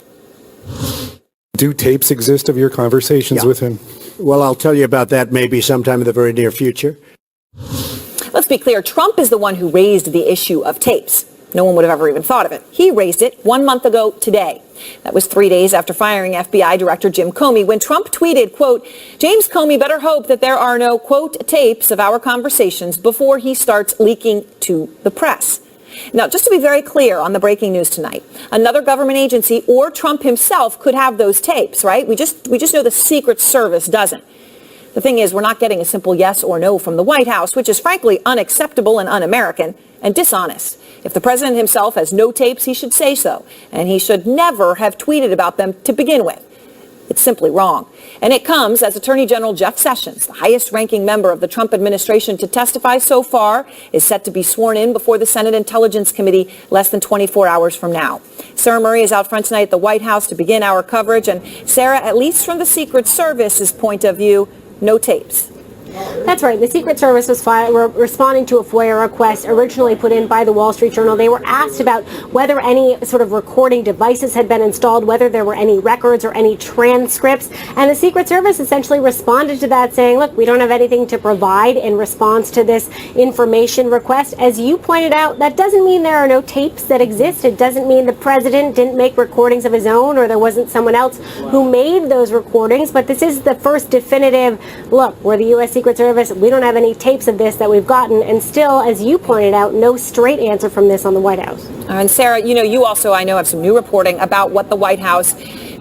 Do tapes exist of your conversations with him? Well, I'll tell you about that maybe sometime in the very near future. Let's be clear. Trump is the one who raised the issue of tapes. No one would have ever even thought of it. He raised it 1 month ago today. That was 3 days after firing FBI Director Jim Comey when Trump tweeted, quote, James Comey better hope that there are no, quote, tapes of our conversations before he starts leaking to the press. Now, just to be very clear on the breaking news tonight, another government agency or Trump himself could have those tapes, right? We just know the Secret Service doesn't. The thing is, we're not getting a simple yes or no from the White House, which is frankly unacceptable and un-American and dishonest. If the president himself has no tapes, he should say so, and he should never have tweeted about them to begin with. It's simply wrong. And it comes as Attorney General Jeff Sessions, the highest-ranking member of the Trump administration to testify so far, is set to be sworn in before the Senate Intelligence Committee less than 24 hours from now. Sarah Murray is out front tonight at the White House to begin our coverage. And Sarah, at least from the Secret Service's point of view, no tapes. That's right. The Secret Service was responding to a FOIA request originally put in by the Wall Street Journal. They were asked about whether any sort of recording devices had been installed, whether there were any records or any transcripts. And the Secret Service essentially responded to that saying, look, we don't have anything to provide in response to this information request. As you pointed out, that doesn't mean there are no tapes that exist. It doesn't mean the president didn't make recordings of his own or there wasn't someone else who made those recordings. But this is the first definitive look where the U.S. Secret Service, we don't have any tapes of this that we've gotten, and still, as you pointed out, no straight answer from this on the White House. And Sarah, you also, I know, have some new reporting about what the White House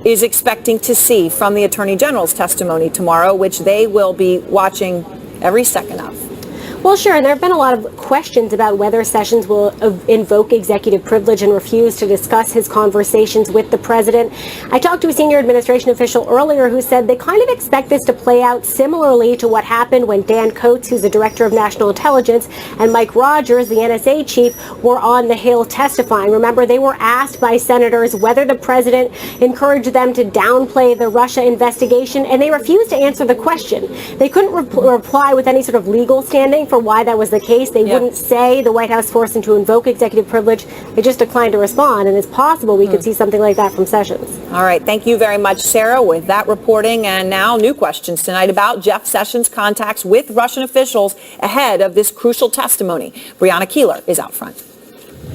is expecting to see from the Attorney General's testimony tomorrow, which they will be watching every second of. Well, sure. There have been a lot of questions about whether Sessions will invoke executive privilege and refuse to discuss his conversations with the president. I talked to a senior administration official earlier who said they kind of expect this to play out similarly to what happened when Dan Coats, who's the director of national intelligence, and Mike Rogers, the NSA chief, were on the Hill testifying. Remember, they were asked by senators whether the president encouraged them to downplay the Russia investigation, and they refused to answer the question. They couldn't reply with any sort of legal standing for why that was the case. They wouldn't say the White House forced them to invoke executive privilege. They just declined to respond, and it's possible we could see something like that from Sessions. All right. Thank you very much, Sarah, with that reporting. And now new questions tonight about Jeff Sessions' contacts with Russian officials ahead of this crucial testimony. Brianna Keeler is out front.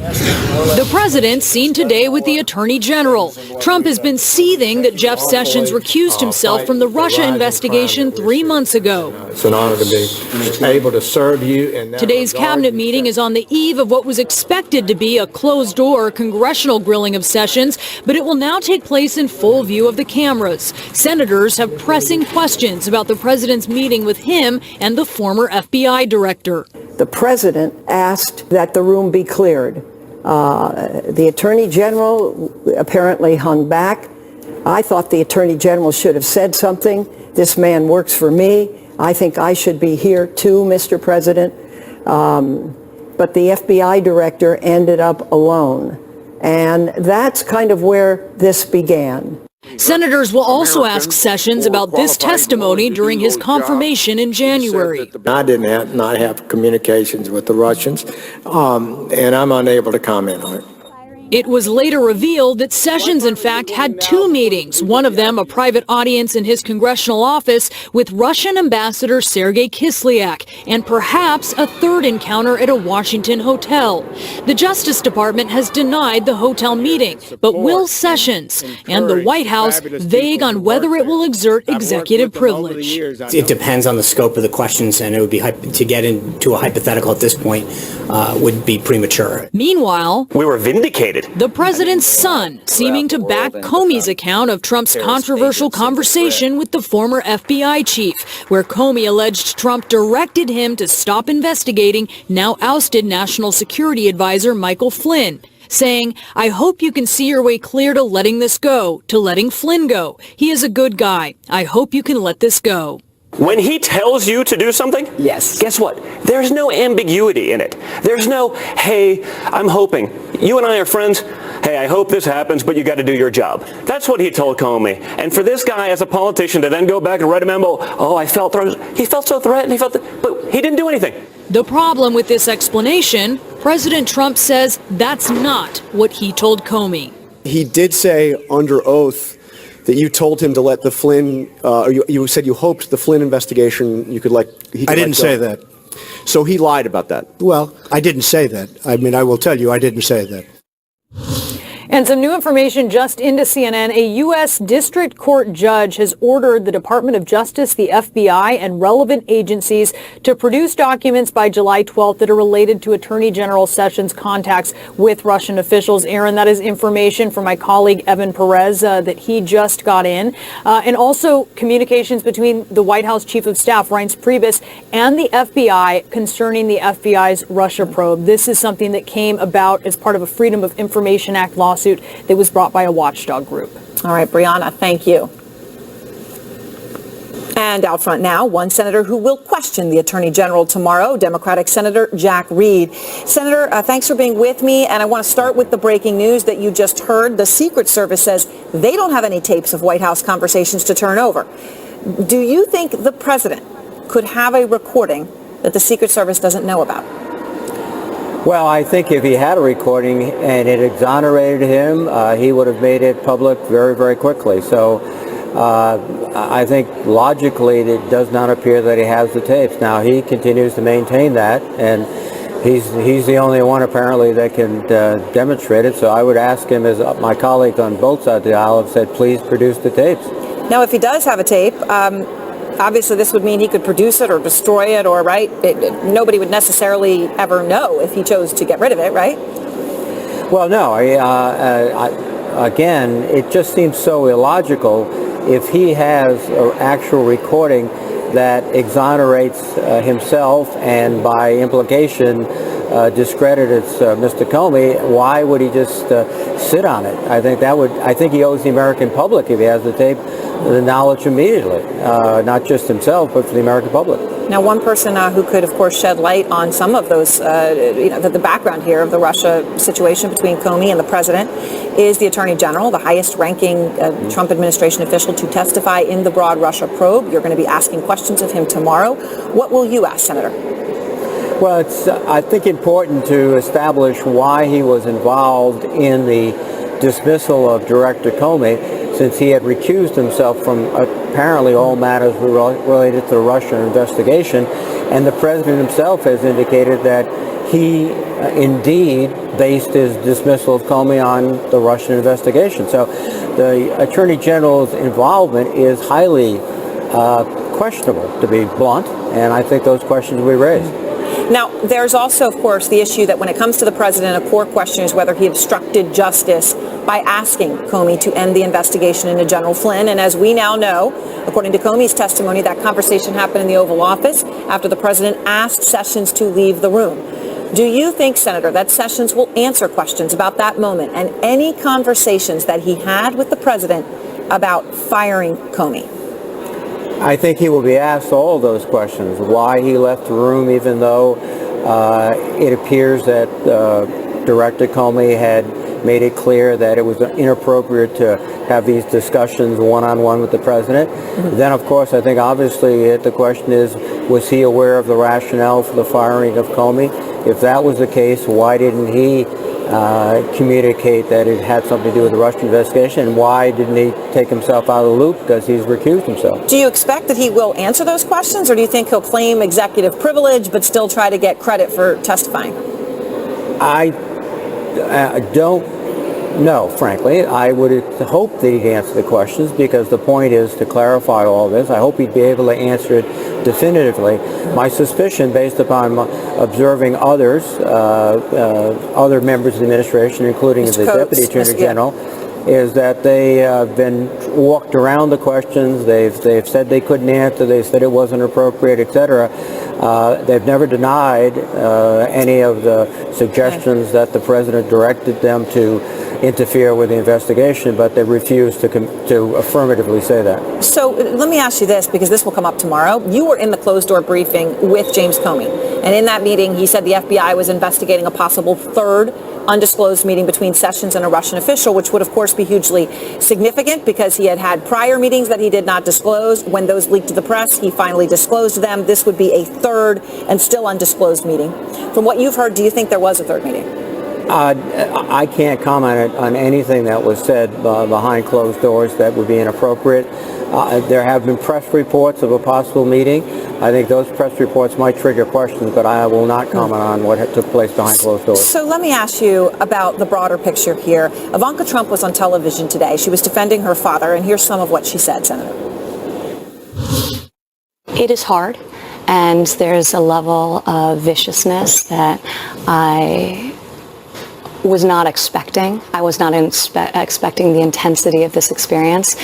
The president seen today with the attorney general. Trump has been seething that Jeff Sessions recused himself from the Russia investigation 3 months ago. It's an honor to be able to serve you. In Today's cabinet meeting is on the eve of what was expected to be a closed-door congressional grilling of Sessions, but it will now take place in full view of the cameras. Senators have pressing questions about the president's meeting with him and the former FBI director. The president asked that the room be cleared. The attorney general apparently hung back. I thought the attorney general should have said something. This man works for me. I think I should be here too, Mr. President. But the FBI director ended up alone. And that's kind of where this began. Senators will also ask Sessions about this testimony during his confirmation in January. I did not have communications with the Russians, and I'm unable to comment on it. It was later revealed that Sessions, in fact, had 2 meetings, one of them a private audience in his congressional office with Russian Ambassador Sergei Kislyak, and perhaps a third encounter at a Washington hotel. The Justice Department has denied the hotel meeting, but will Sessions and the White House vague on whether it will exert executive privilege? It depends on the scope of the questions, and it would be to get into a hypothetical at this point would be premature. Meanwhile, we were vindicated. The president's son seeming to back Comey's account of Trump's controversial conversation with the former FBI chief, where Comey alleged Trump directed him to stop investigating now ousted National Security Advisor Michael Flynn, saying, "I hope you can see your way clear to letting this go, to letting Flynn go. He is a good guy. I hope you can let this go." When he tells you to do something, yes. Guess what? There's no ambiguity in it. There's no, hey, I'm hoping. You and I are friends. Hey, I hope this happens, but you got to do your job. That's what he told Comey. And for this guy as a politician to then go back and write a memo, oh, I felt he felt so threatened, but he didn't do anything. The problem with this explanation, President Trump says that's not what he told Comey. He did say under oath that you told him to let the Flynn, or you said you hoped the Flynn investigation he could I didn't say that. So he lied about that. Well, I didn't say that. I mean, I will tell you, I didn't say that. And some new information just into CNN. A U.S. District Court judge has ordered the Department of Justice, the FBI, and relevant agencies to produce documents by July 12th that are related to Attorney General Sessions' contacts with Russian officials. Aaron, that is information from my colleague Evan Perez that he just got in. And also communications between the White House Chief of Staff, Reince Priebus, and the FBI concerning the FBI's Russia probe. This is something that came about as part of a Freedom of Information Act lawsuit that was brought by a watchdog group. All right, Brianna, thank you. And out front now, one senator who will question the Attorney General tomorrow, Democratic Senator Jack Reed. Senator, thanks for being with me. And I want to start with the breaking news that you just heard. The Secret Service says they don't have any tapes of White House conversations to turn over. Do you think the president could have a recording that the Secret Service doesn't know about? Well, I think if he had a recording and it exonerated him, he would have made it public very, very quickly. So I think logically it does not appear that he has the tapes. Now, he continues to maintain that, and he's the only one apparently that can demonstrate it. So I would ask him, as my colleagues on both sides of the aisle have said, please produce the tapes. Now, if he does have a tape, obviously this would mean he could produce it or destroy it, or nobody would necessarily ever know if he chose to get rid of it, right? Well, no. Again, it just seems so illogical. If he has an actual recording, that exonerates himself and by implication discredits Mr. Comey, why would he just sit on it? I think he owes the American public, if he has the tape, the knowledge immediately, not just himself, but for the American public. Now, one person who could, of course, shed light on some of those, the background here of the Russia situation between Comey and the president is the Attorney General, the highest-ranking Trump administration official to testify in the broad Russia probe. You're going to be asking questions of him tomorrow. What will you ask, Senator? Well, it's, I think, important to establish why he was involved in the dismissal of Director Comey, since he had recused himself from apparently all matters related to the Russian investigation. And the president himself has indicated that he indeed based his dismissal of Comey on the Russian investigation. So the Attorney General's involvement is highly questionable, to be blunt, and I think those questions will be raised. Now, there's also, of course, the issue that when it comes to the president, a core question is whether he obstructed justice by asking Comey to end the investigation into General Flynn. And as we now know, according to Comey's testimony, that conversation happened in the Oval Office after the president asked Sessions to leave the room. Do you think, Senator, that Sessions will answer questions about that moment and any conversations that he had with the president about firing Comey? I think he will be asked all of those questions. Why he left the room, even though it appears that Director Comey had made it clear that it was inappropriate to have these discussions one-on-one with the president. Mm-hmm. Then, of course, I think obviously the question is, was he aware of the rationale for the firing of Comey? If that was the case, why didn't he communicate that it had something to do with the Russian investigation, and why didn't he take himself out of the loop because he's recused himself? Do you expect that he will answer those questions, or do you think he'll claim executive privilege but still try to get credit for testifying? I don't know, frankly. I would hope that he'd answer the questions, because the point is to clarify all this. I hope he'd be able to answer it definitively. My suspicion, based upon observing others, other members of the administration, including the Deputy Attorney General, is that they have been walked around the questions. They've said they couldn't answer. They said it wasn't appropriate, etc. They've never denied any of the suggestions that the president directed them to interfere with the investigation, but they refused to affirmatively say that. So let me ask you this, because this will come up tomorrow. You were in the closed-door briefing with James Comey, and in that meeting he said the FBI was investigating a possible third undisclosed meeting between Sessions and a Russian official, which would of course be hugely significant because he had had prior meetings that he did not disclose. When those leaked to the press, he finally disclosed them. This would be a third and still undisclosed meeting. From what you've heard, do you think there was a third meeting? I can't comment on anything that was said behind closed doors that would be inappropriate. There have been press reports of a possible meeting. I think those press reports might trigger questions, but I will not comment on what took place behind closed doors. So let me ask you about the broader picture here. Ivanka Trump was on television today. She was defending her father, and here's some of what she said, Senator. It is hard, and there's a level of viciousness that I was not expecting. I was not expecting the intensity of this experience,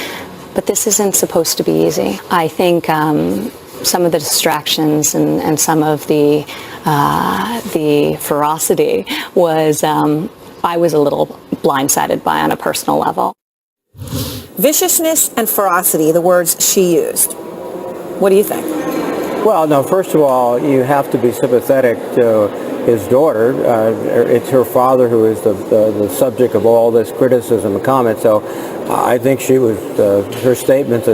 but this isn't supposed to be easy. I think some of the distractions and some of the ferocity was I was a little blindsided by on a personal level. Viciousness and ferocity, the words she used. What do you think? Well, no, first of all, you have to be sympathetic to his daughter. It's her father who is the subject of all this criticism and comment. So I think she was, her statements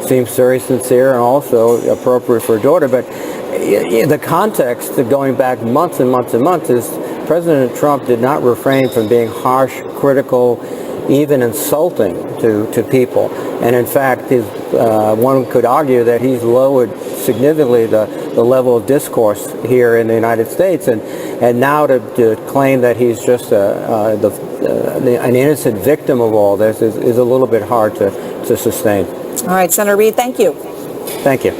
seems very sincere and also appropriate for her daughter. But the context going back months and months and months is President Trump did not refrain from being harsh, critical, even insulting to people. And in fact, one could argue that he's lowered significantly the level of discourse here in the United States. And now to claim that he's just an innocent victim of all this is a little bit hard to sustain. All right, Senator Reid, thank you. Thank you.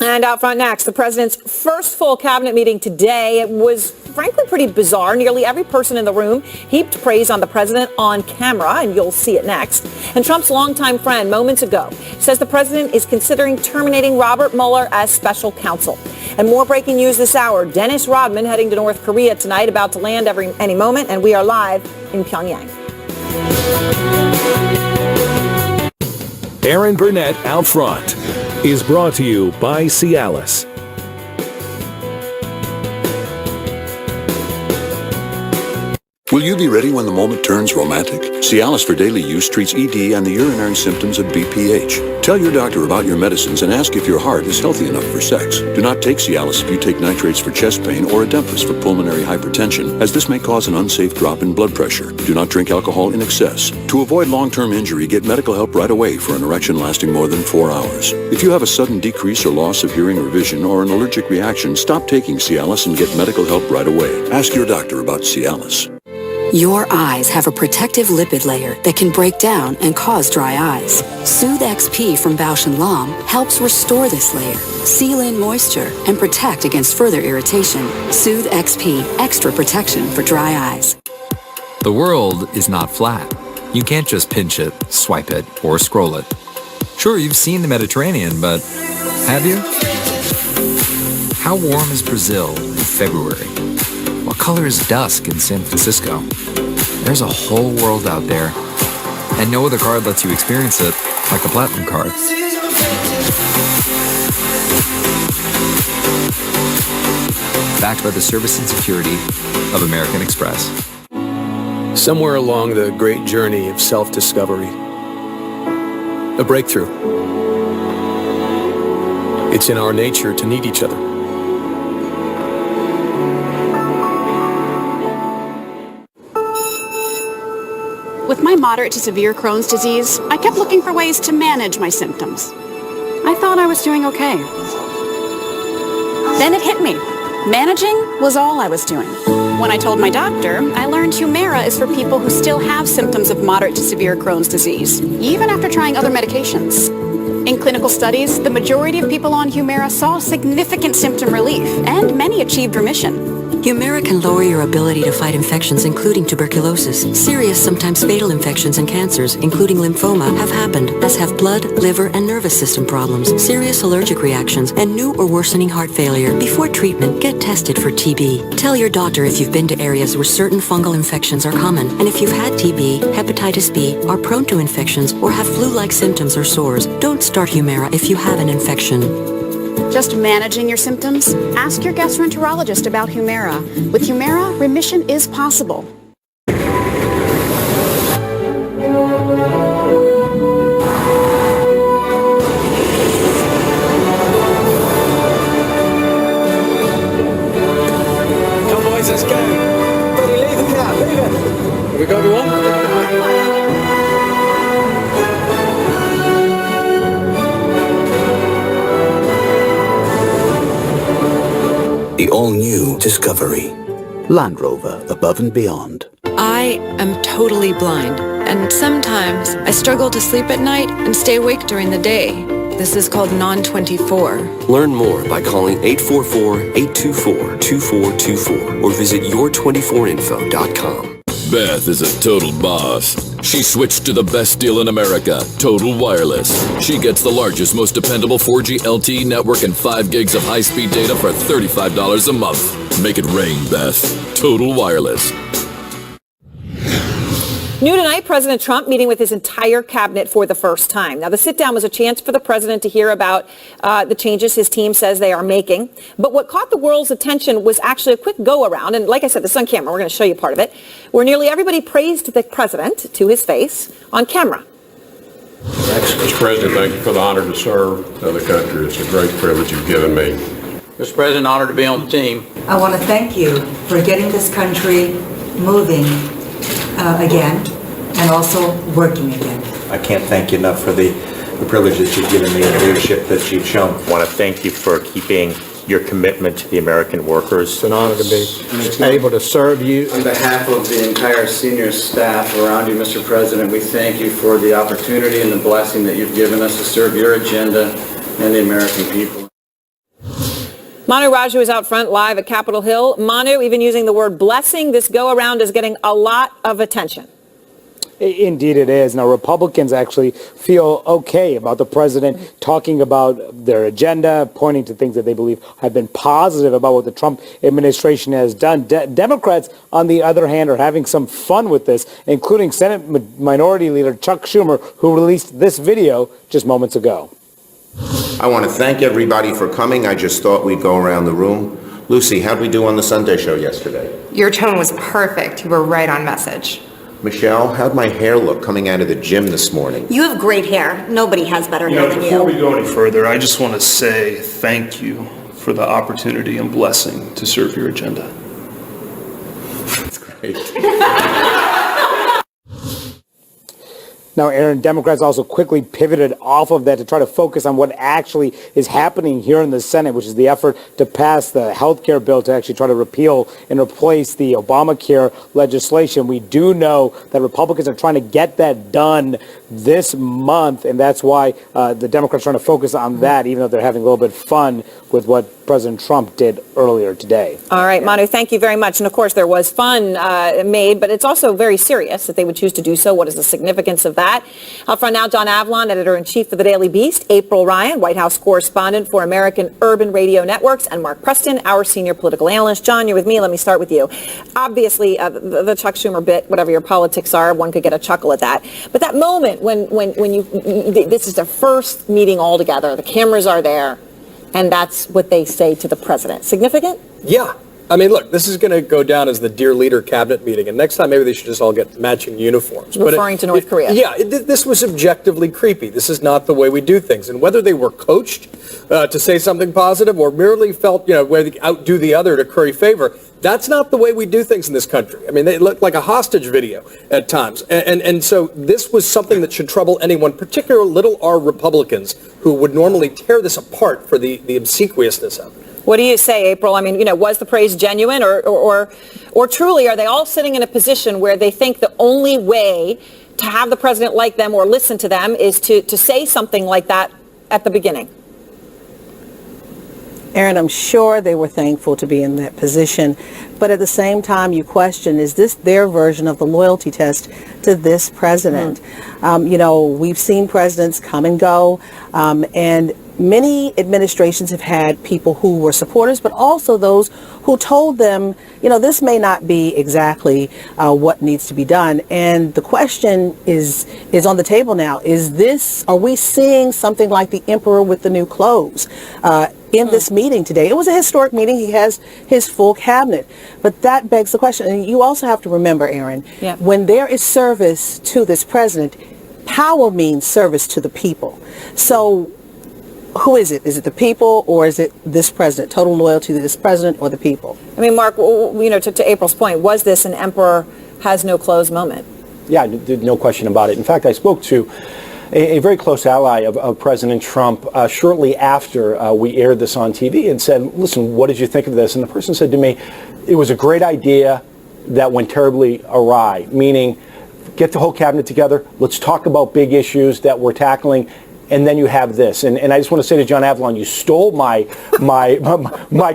And out front next, the president's first full cabinet meeting today. It was frankly pretty bizarre. Nearly every person in the room heaped praise on the president on camera, and you'll see it next. And Trump's longtime friend moments ago says the president is considering terminating Robert Mueller as special counsel. And more breaking news this hour. Dennis Rodman heading to North Korea tonight, about to land any moment, and we are live in Pyongyang. Aaron Burnett Out Front is brought to you by Cialis. Will you be ready when the moment turns romantic? Cialis for daily use treats ED and the urinary symptoms of BPH. Tell your doctor about your medicines and ask if your heart is healthy enough for sex. Do not take Cialis if you take nitrates for chest pain or Adempas for pulmonary hypertension, as this may cause an unsafe drop in blood pressure. Do not drink alcohol in excess. To avoid long-term injury, get medical help right away for an erection lasting more than 4 hours. If you have a sudden decrease or loss of hearing or vision or an allergic reaction, stop taking Cialis and get medical help right away. Ask your doctor about Cialis. Your eyes have a protective lipid layer that can break down and cause dry eyes. Soothe XP from Bausch & Lomb helps restore this layer, seal in moisture, and protect against further irritation. Soothe XP, extra protection for dry eyes. The world is not flat. You can't just pinch it, swipe it, or scroll it. Sure, you've seen the Mediterranean, but have you? How warm is Brazil in February? What color is dusk in San Francisco? There's a whole world out there, and no other card lets you experience it like a Platinum card. Backed by the service and security of American Express. Somewhere along the great journey of self-discovery, a breakthrough. It's in our nature to need each other. With my moderate to severe Crohn's disease, I kept looking for ways to manage my symptoms. I thought I was doing okay. Then it hit me. Managing was all I was doing. When I told my doctor, I learned Humira is for people who still have symptoms of moderate to severe Crohn's disease, even after trying other medications. In clinical studies, the majority of people on Humira saw significant symptom relief, and many achieved remission. Humira can lower your ability to fight infections, including tuberculosis. Serious, sometimes fatal infections and cancers, including lymphoma, have happened, as have blood, liver, and nervous system problems, serious allergic reactions, and new or worsening heart failure. Before treatment, get tested for TB. Tell your doctor if you've been to areas where certain fungal infections are common, and if you've had TB, hepatitis B, are prone to infections, or have flu-like symptoms or sores. Don't start Humira if you have an infection. Just managing your symptoms? Ask your gastroenterologist about Humira. With Humira, remission is possible. Come boys, let's go. Buddy, leave the car, leave it. Have we got everyone? The all-new Discovery. Land Rover, above and beyond. I am totally blind, and sometimes I struggle to sleep at night and stay awake during the day. This is called Non-24. Learn more by calling 844-824-2424 or visit your24info.com. Beth is a total boss. She switched to the best deal in America, Total Wireless. She gets the largest, most dependable 4G LTE network and 5 gigs of high-speed data for $35 a month. Make it rain, Beth. Total Wireless. New tonight, President Trump meeting with his entire cabinet for the first time. Now, the sit-down was a chance for the president to hear about the changes his team says they are making. But what caught the world's attention was actually a quick go-around, and like I said, this is on camera. We're going to show you part of it, where nearly everybody praised the president to his face on camera. Mr. President, thank you for the honor to serve the country. It's a great privilege you've given me. Mr. President, honored to be on the team. I want to thank you for getting this country moving again and also working again. I can't thank you enough for the privilege that you've given me and the leadership that you've shown. I want to thank you for keeping your commitment to the American workers. It's an honor to be able to serve you. On behalf of the entire senior staff around you, Mr. President, we thank you for the opportunity and the blessing that you've given us to serve your agenda and the American people. Manu Raju is out front live at Capitol Hill. Manu, even using the word blessing, this go-around is getting a lot of attention. Indeed it is. Now, Republicans actually feel okay about the president talking about their agenda, pointing to things that they believe have been positive about what the Trump administration has done. Democrats, on the other hand, are having some fun with this, including Senate Minority Leader Chuck Schumer, who released this video just moments ago. I want to thank everybody for coming. I just thought we'd go around the room. Lucy, how'd we do on the Sunday show yesterday? Your tone was perfect. You were right on message. Michelle, how'd my hair look coming out of the gym this morning? You have great hair. Nobody has better hair than you. Before we go any further, I just want to say thank you for the opportunity and blessing to serve your agenda. That's great. Now, Aaron, Democrats also quickly pivoted off of that to try to focus on what actually is happening here in the Senate, which is the effort to pass the health care bill to actually try to repeal and replace the Obamacare legislation. We do know that Republicans are trying to get that done this month, and that's why the Democrats are trying to focus on that, even though they're having a little bit of fun with what President Trump did earlier today. All right, Manu, thank you very much. And of course, there was fun made, but it's also very serious that they would choose to do so. What is the significance of that? Out front now, John Avlon, editor-in-chief of the Daily Beast, April Ryan, White House correspondent for American Urban Radio Networks, and Mark Preston, our senior political analyst. John, you're with me. Let me start with you. Obviously, the Chuck Schumer bit, whatever your politics are, one could get a chuckle at that. But that moment when this is their first meeting all together, the cameras are there, and that's what they say to the president. Significant? Yeah. I mean, look, this is going to go down as the Dear Leader cabinet meeting, and next time maybe they should just all get matching uniforms. Referring to North Korea. Yeah, this was objectively creepy. This is not the way we do things. And whether they were coached to say something positive or merely felt, where they outdo the other to curry favor, that's not the way we do things in this country. I mean, they look like a hostage video at times. And so this was something that should trouble anyone, particularly little R Republicans, who would normally tear this apart for the obsequiousness of it. What do you say, April? I mean, was the praise genuine or truly are they all sitting in a position where they think the only way to have the president like them or listen to them is to say something like that at the beginning? Aaron, I'm sure they were thankful to be in that position, but at the same time you question, is this their version of the loyalty test to this president? We've seen presidents come and go, and many administrations have had people who were supporters, but also those who told them, this may not be exactly what needs to be done. And the question is on the table now. Are we seeing something like the emperor with the new clothes in this meeting today? It was a historic meeting. He has his full cabinet. But that begs the question. And you also have to remember, Aaron, when there is service to this president, power means service to the people. So who is it? Is it the people or is it this president? Total loyalty to this president or the people? I mean, Mark, to April's point, was this an emperor has no clothes moment? Yeah, no question about it. In fact, I spoke to a very close ally of President Trump shortly after we aired this on TV and said, listen, what did you think of this? And the person said to me, it was a great idea that went terribly awry, meaning get the whole cabinet together, let's talk about big issues that we're tackling, and then you have this. And I just want to say to John Avlon, you stole my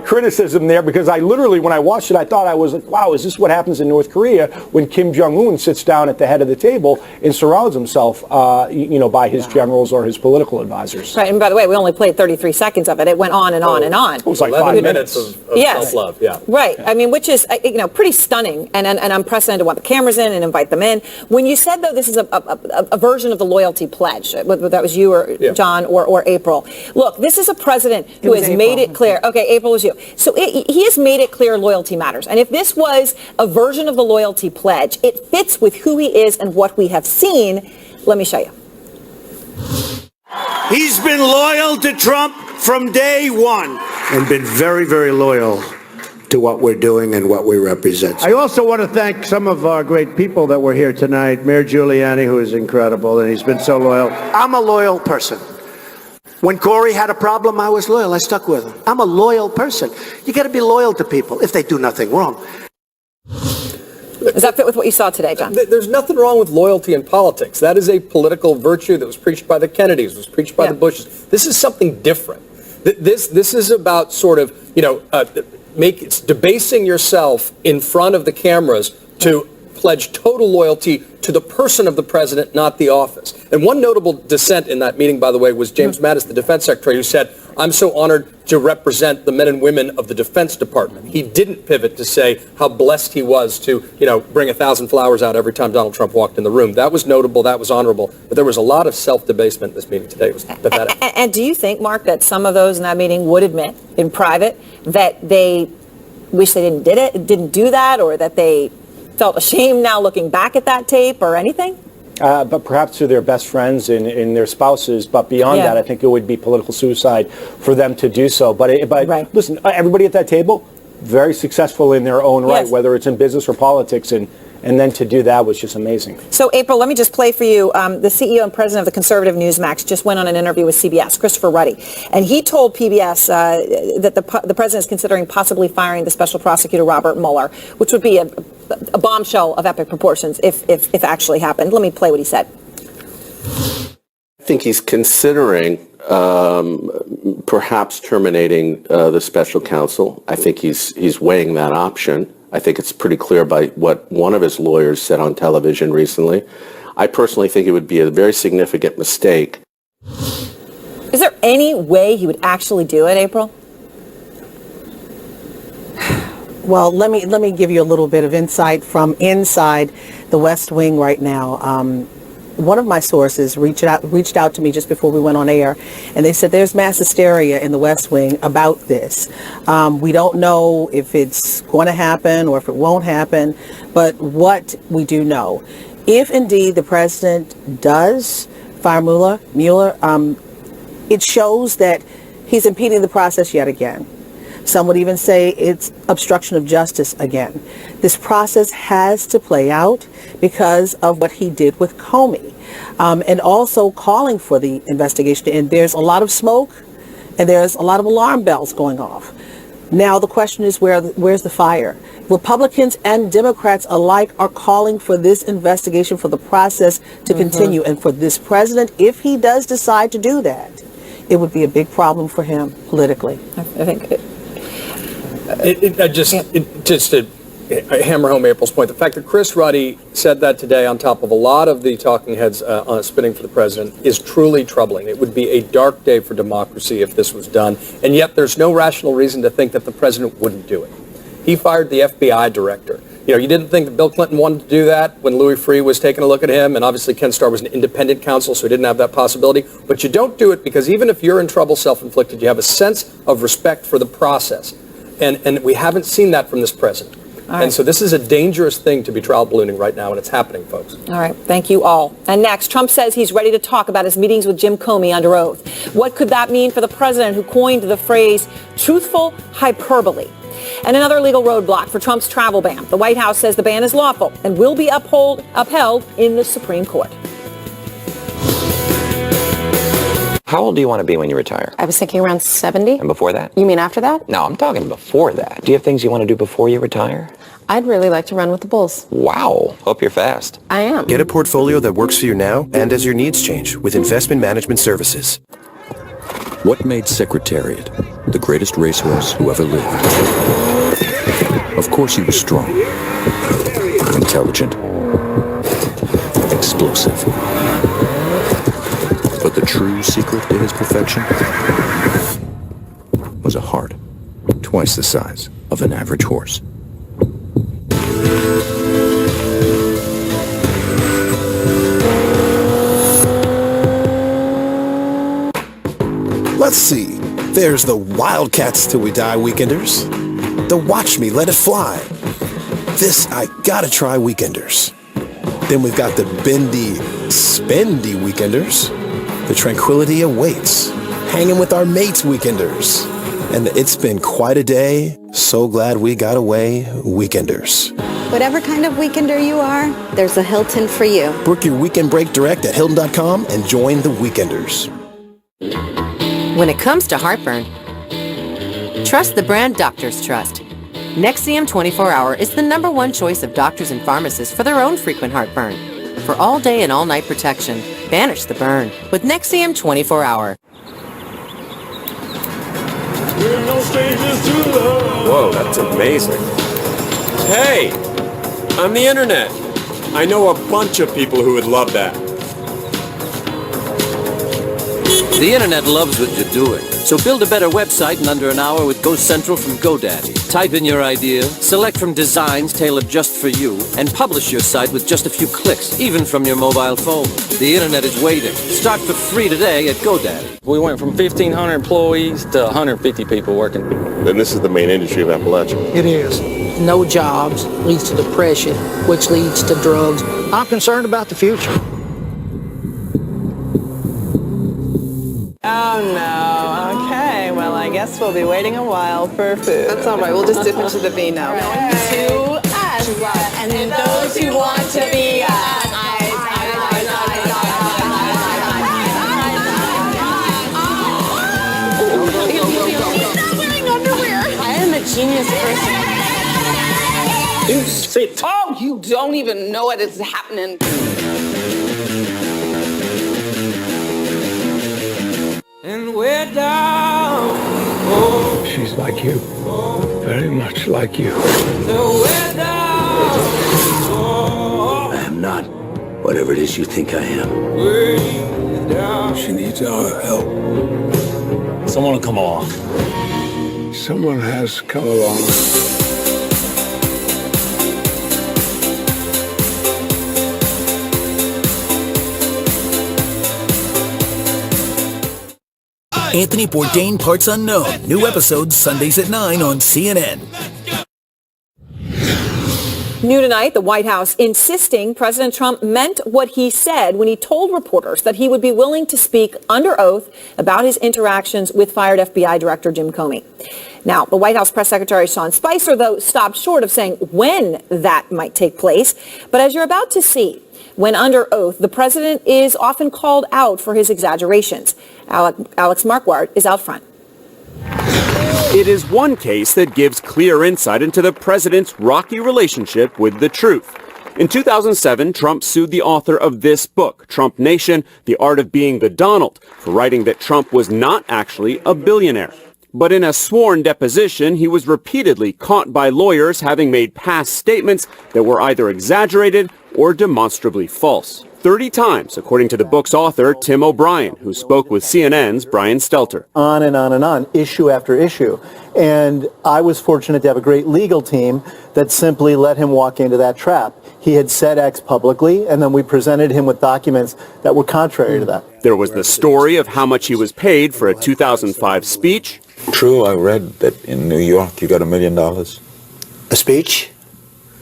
criticism there, because I literally, when I watched it, I thought, I was like, wow, is this what happens in North Korea when Kim Jong-un sits down at the head of the table and surrounds himself, by his generals or his political advisors? Right, and by the way, we only played 33 seconds of it. It went on and on and on. It was like 5 minutes of self-love, yeah. Right, I mean, which is, pretty stunning and unprecedented to want the cameras in and invite them in. When you said, though, this is a version of the loyalty pledge, whether that was you or John or April. Look, this is a president who has made it clear. Okay, April was you. So he has made it clear loyalty matters. And if this was a version of the loyalty pledge, it fits with who he is and what we have seen. Let me show you. He's been loyal to Trump from day one and been very, very loyal to what we're doing and what we represent. I also want to thank some of our great people that were here tonight. Mayor Giuliani, who is incredible, and he's been so loyal. I'm a loyal person. When Corey had a problem, I was loyal. I stuck with him. I'm a loyal person. You got to be loyal to people if they do nothing wrong. Does that fit with what you saw today, John? There's nothing wrong with loyalty in politics. That is a political virtue that was preached by the Kennedys, was preached by the Bushes. This is something different. This is about sort of, it's debasing yourself in front of the cameras to pledge total loyalty to the person of the president, not the office. And one notable dissent in that meeting, by the way, was James Mattis, the defense secretary, who said, I'm so honored to represent the men and women of the Defense Department. He didn't pivot to say how blessed he was to, bring 1,000 flowers out every time Donald Trump walked in the room. That was notable. That was honorable. But there was a lot of self-debasement in this meeting today. It was pathetic. And do you think, Mark, that some of those in that meeting would admit in private that they wish they didn't do that, or that they felt ashamed now looking back at that tape or anything? But perhaps to their best friends and their spouses. But beyond that, I think it would be political suicide for them to do so. But listen, everybody at that table, very successful in their own right, whether it's in business or politics. And then to do that was just amazing. So, April, let me just play for you. The CEO and president of the conservative Newsmax just went on an interview with CBS, Christopher Ruddy. And he told PBS that the president is considering possibly firing the special prosecutor, Robert Mueller, which would be a bombshell of epic proportions if actually happened. Let me play what he said. I think he's considering perhaps terminating the special counsel. I think he's weighing that option. I think it's pretty clear by what one of his lawyers said on television recently. I personally think it would be a very significant mistake. Is there any way he would actually do it, April? Well, let me give you a little bit of insight from inside the West Wing right now. One of my sources reached out to me just before we went on air, and they said there's mass hysteria in the West Wing about this. We don't know if it's going to happen or if it won't happen, but what we do know, if indeed the president does fire Mueller, it shows that he's impeding the process yet again. Some would even say it's obstruction of justice again. This process has to play out because of what he did with Comey, and also calling for the investigation. And there's a lot of smoke, and there's a lot of alarm bells going off. Now the question is, where's the fire? Republicans and Democrats alike are calling for this investigation, for the process to continue, and for this president, if he does decide to do that, it would be a big problem for him politically. I think just to hammer home April's point, the fact that Chris Ruddy said that today on top of a lot of the talking heads spinning for the president is truly troubling. It would be a dark day for democracy if this was done, and yet there's no rational reason to think that the president wouldn't do it. He fired the FBI director. You didn't think that Bill Clinton wanted to do that when Louis Freeh was taking a look at him, and obviously Ken Starr was an independent counsel, so he didn't have that possibility. But you don't do it because even if you're in trouble self-inflicted, you have a sense of respect for the process. And we haven't seen that from this president. Right. And so this is a dangerous thing to be trial ballooning right now, and it's happening, folks. All right. Thank you all. And next, Trump says he's ready to talk about his meetings with Jim Comey under oath. What could that mean for the president who coined the phrase truthful hyperbole? And another legal roadblock for Trump's travel ban. The White House says the ban is lawful and will be upheld in the Supreme Court. How old do you want to be when you retire? I was thinking around 70. And before that? You mean after that? No, I'm talking before that. Do you have things you want to do before you retire? I'd really like to run with the Bulls. Wow. Hope you're fast. I am. Get a portfolio that works for you now and as your needs change with investment management services. What made Secretariat the greatest racehorse who ever lived? Of course he was strong, intelligent, explosive. But the true secret to his perfection was a heart twice the size of an average horse. Let's see. There's the Wildcats Till We Die Weekenders. The Watch Me Let It Fly. This I Gotta Try Weekenders. Then we've got the Bendy Spendy Weekenders. The Tranquility Awaits. Hanging with Our Mates Weekenders. And the It's Been Quite a Day, So Glad We Got Away Weekenders. Whatever kind of weekender you are, there's a Hilton for you. Book your weekend break direct at Hilton.com and join the Weekenders. When it comes to heartburn, trust the brand doctors trust. Nexium 24-Hour is the #1 choice of doctors and pharmacists for their own frequent heartburn. For all day and all night protection, banish the burn with Nexium 24-Hour. Whoa, that's amazing. Hey, I'm the internet. I know a bunch of people who would love that. The internet loves what you're doing. So build a better website in under an hour with Go Central from GoDaddy. Type in your idea, select from designs tailored just for you, and publish your site with just a few clicks, even from your mobile phone. The internet is waiting. Start for free today at GoDaddy. We went from 1,500 employees to 150 people working. Then this is the main industry of Appalachia. It is. No jobs leads to depression, which leads to drugs. I'm concerned about the future. Oh no, okay, well I guess we'll be waiting a while for food. That's all right, we'll just dip into the V now. To us, and those who want to be us. I am a genius person. Oh, you don't even know what is happening. And we're down. Oh. She's like you. Very much like you. So we're down. I am not whatever it is you think I am. She needs our help. Someone will come along. Someone has come along. Anthony Bourdain Parts Unknown. New episodes Sundays at 9 on CNN. New tonight, the White House insisting President Trump meant what he said when he told reporters that he would be willing to speak under oath about his interactions with fired FBI Director Jim Comey. Now, the White House Press Secretary Sean Spicer, though, stopped short of saying when that might take place. But as you're about to see, when under oath, the president is often called out for his exaggerations. Alex Marquardt is out front. It is one case that gives clear insight into the president's rocky relationship with the truth. In 2007, Trump sued the author of this book, Trump Nation, The Art of Being the Donald, for writing that Trump was not actually a billionaire. But in a sworn deposition, he was repeatedly caught by lawyers having made past statements that were either exaggerated or demonstrably false. 30 times, according to the book's author, Tim O'Brien, who spoke with CNN's Brian Stelter. On and on and on, issue after issue. And I was fortunate to have a great legal team that simply let him walk into that trap. He had said X publicly, and then we presented him with documents that were contrary to that. There was the story of how much he was paid for a 2005 speech. True, I read that in New York you got $1 million. A speech?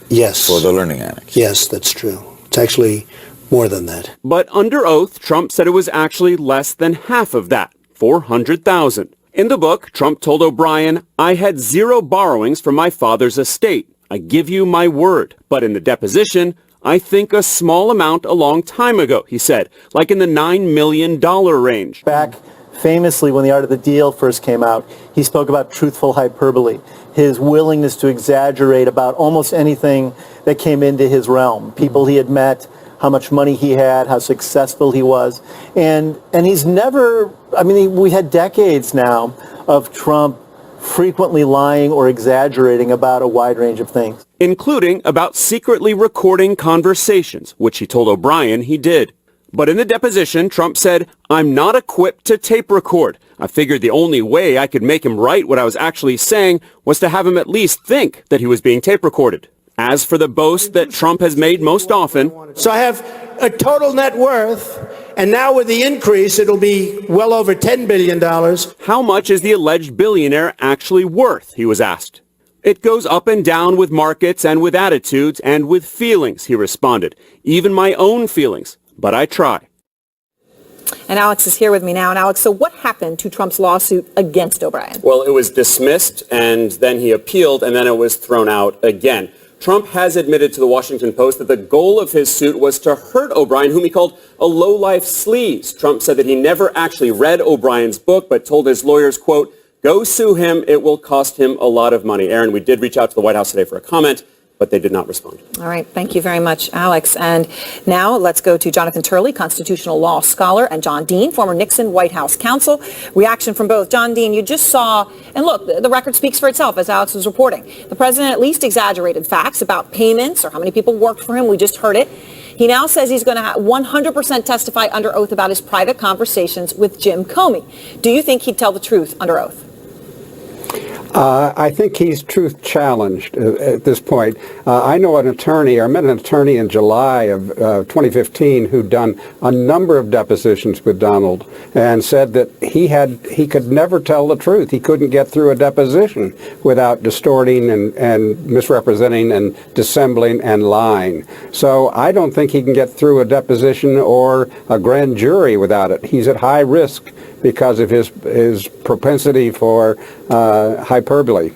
Yes. For the Learning Annex. Yes, that's true. It's actually more than that. But under oath, Trump said it was actually less than half of that, $400,000. In the book, Trump told O'Brien, "I had zero borrowings from my father's estate. I give you my word." But in the deposition, "I think a small amount a long time ago," he said, like in the $9 million range. Back famously, when The Art of the Deal first came out, he spoke about truthful hyperbole, his willingness to exaggerate about almost anything that came into his realm, people he had met, how much money he had, how successful he was. And he's never, we had decades now of Trump frequently lying or exaggerating about a wide range of things. Including about secretly recording conversations, which he told O'Brien he did. But in the deposition, Trump said, "I'm not equipped to tape record. I figured the only way I could make him write what I was actually saying was to have him at least think that he was being tape recorded." As for the boast that Trump has made most often, So I have a total net worth, and now with the increase, it'll be well over $10 billion. how much is the alleged billionaire actually worth, he was asked. "It goes up and down with markets and with attitudes and with feelings," he responded. "Even my own feelings, but I try." And Alex is here with me now. And Alex, so what happened to Trump's lawsuit against O'Brien? Well, it was dismissed, and then he appealed, and then it was thrown out again. Trump has admitted to the Washington Post that the goal of his suit was to hurt O'Brien, whom he called a lowlife sleaze. Trump said that he never actually read O'Brien's book, but told his lawyers, quote, "Go sue him. It will cost him a lot of money." Aaron, we did reach out to the White House today for a comment. but they did not respond. All right. Thank you very much, Alex. And now let's go to Jonathan Turley, constitutional law scholar, and John Dean, former Nixon White House counsel. Reaction from both. John Dean, you just saw, and look, the record speaks for itself, as Alex was reporting. The president at least exaggerated facts about payments or how many people worked for him. We just heard it. He now says he's going to 100% testify under oath about his private conversations with Jim Comey. Do you think he'd tell the truth under oath? I think he's truth challenged at this point. I know an attorney, I met an attorney in July of 2015 who'd done a number of depositions with Donald and said that he could never tell the truth. He couldn't get through a deposition without distorting and misrepresenting and dissembling and lying. So I don't think he can get through a deposition or a grand jury without it. He's at high risk because of his propensity for hyperbole.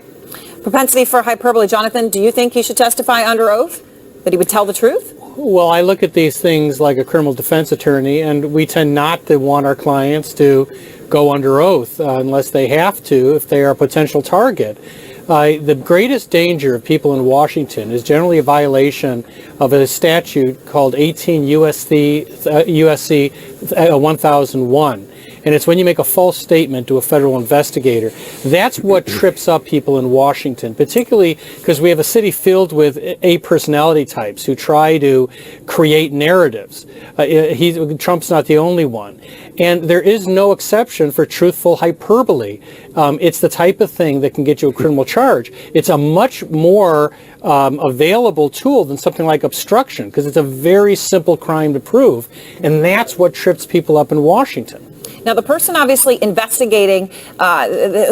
Propensity for hyperbole. Jonathan, do you think he should testify under oath? That he would tell the truth? Well, I look at these things like a criminal defense attorney, and we tend not to want our clients to go under oath unless they have to, if they are a potential target. The greatest danger of people in Washington is generally a violation of a statute called 18 USC 1001. And it's when you make a false statement to a federal investigator. That's what trips up people in Washington, particularly because we have a city filled with personality types who try to create narratives. Trump's not the only one. And there is no exception for truthful hyperbole. It's the type of thing that can get you a criminal charge. It's a much more available tool than something like obstruction, because it's a very simple crime to prove. And that's what trips people up in Washington. Now, the person obviously investigating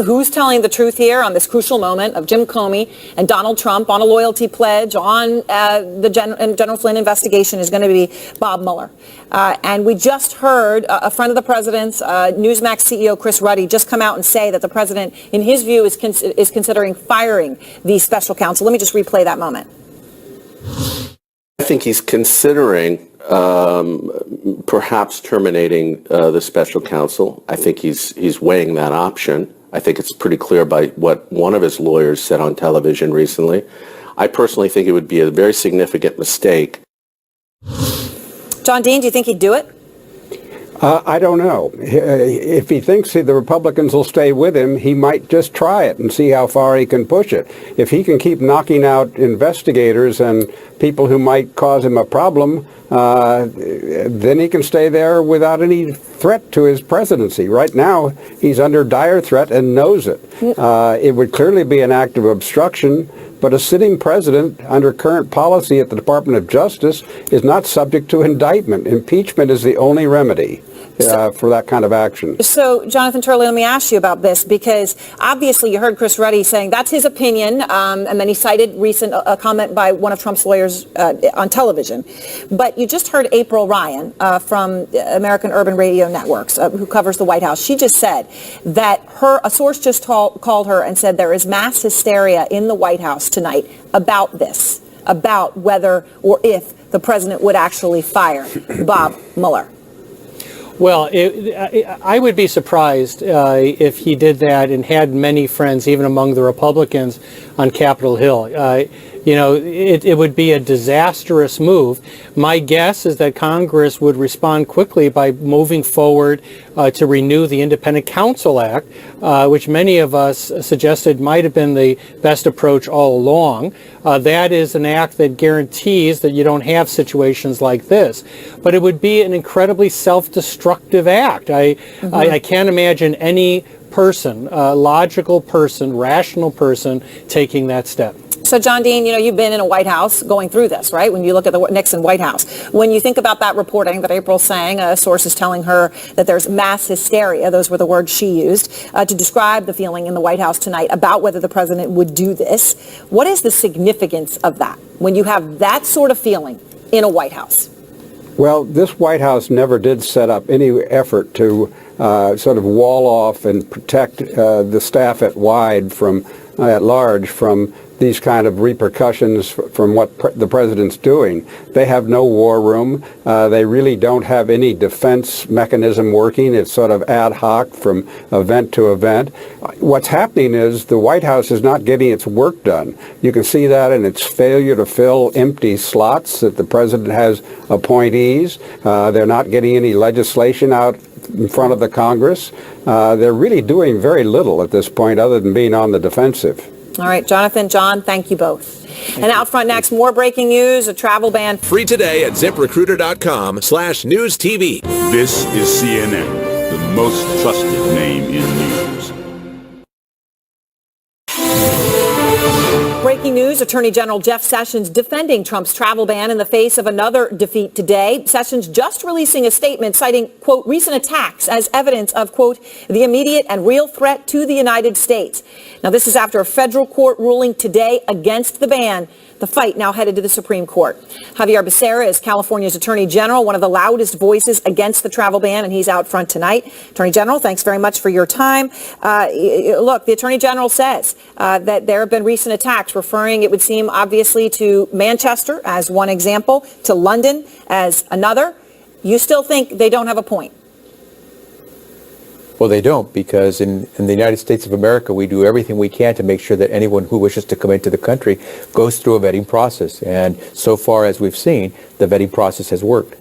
who's telling the truth here on this crucial moment of Jim Comey and Donald Trump on a loyalty pledge on the General Flynn investigation is going to be Bob Mueller. And we just heard a friend of the president's, Newsmax CEO Chris Ruddy, just come out and say that the president, in his view, is considering firing the special counsel. Let me just replay that moment. I think he's considering perhaps terminating the special counsel. I think he's weighing that option. I think it's pretty clear by what one of his lawyers said on television recently. I personally think it would be a very significant mistake. John Dean, do you think he'd do it? I don't know. If he thinks the Republicans will stay with him, he might just try it and see how far he can push it. If he can keep knocking out investigators and people who might cause him a problem, then he can stay there without any threat to his presidency. Right now, he's under dire threat and knows it. It would clearly be an act of obstruction, but a sitting president under current policy at the Department of Justice is not subject to indictment. Impeachment is the only remedy for that kind of action. So, Jonathan Turley, let me ask you about this, because obviously you heard Chris Ruddy saying that's his opinion, and then he cited a comment by one of Trump's lawyers on television. But you just heard April Ryan from American Urban Radio Networks, who covers the White House. She just said that a source just called her and said there is mass hysteria in the White House tonight about this, about whether or if the president would actually fire Bob Mueller. Well, I would be surprised if he did that and had many friends, even among the Republicans on Capitol Hill. It would be a disastrous move. My guess is that Congress would respond quickly by moving forward to renew the Independent Counsel Act, which many of us suggested might have been the best approach all along. That is an act that guarantees that you don't have situations like this. But it would be an incredibly self-destructive act. I can't imagine any person, logical person, rational person, taking that step. So, John Dean, you've been in a White House going through this, right? When you look at the Nixon White House, when you think about that reporting that April's saying, a source is telling her that there's mass hysteria, those were the words she used, to describe the feeling in the White House tonight about whether the president would do this. What is the significance of that when you have that sort of feeling in a White House? Well, this White House never did set up any effort to sort of wall off and protect the staff at large from these kind of repercussions from what the president's doing. They have no war room. They really don't have any defense mechanism working. It's sort of ad hoc from event to event. What's happening is the White House is not getting its work done. You can see that in its failure to fill empty slots that the president has appointees. They're not getting any legislation out in front of the Congress. They're really doing very little at this point other than being on the defensive. All right, Jonathan, John, thank you both. And out front next, more breaking news, a travel ban. Free today at ZipRecruiter.com/newstv. This is CNN, the most trusted name in news. Breaking news, Attorney General Jeff Sessions defending Trump's travel ban in the face of another defeat today. Sessions just releasing a statement citing, quote, recent attacks as evidence of, quote, the immediate and real threat to the United States. Now, this is after a federal court ruling today against the ban. The fight now headed to the Supreme Court. Javier Becerra is California's Attorney General, one of the loudest voices against the travel ban, and he's out front tonight. Attorney General, thanks very much for your time. Look, the Attorney General says that there have been recent attacks, referring, it would seem, obviously to Manchester as one example, to London as another. You still think they don't have a point? Well, they don't, because in the United States of America, we do everything we can to make sure that anyone who wishes to come into the country goes through a vetting process. And so far as we've seen, the vetting process has worked.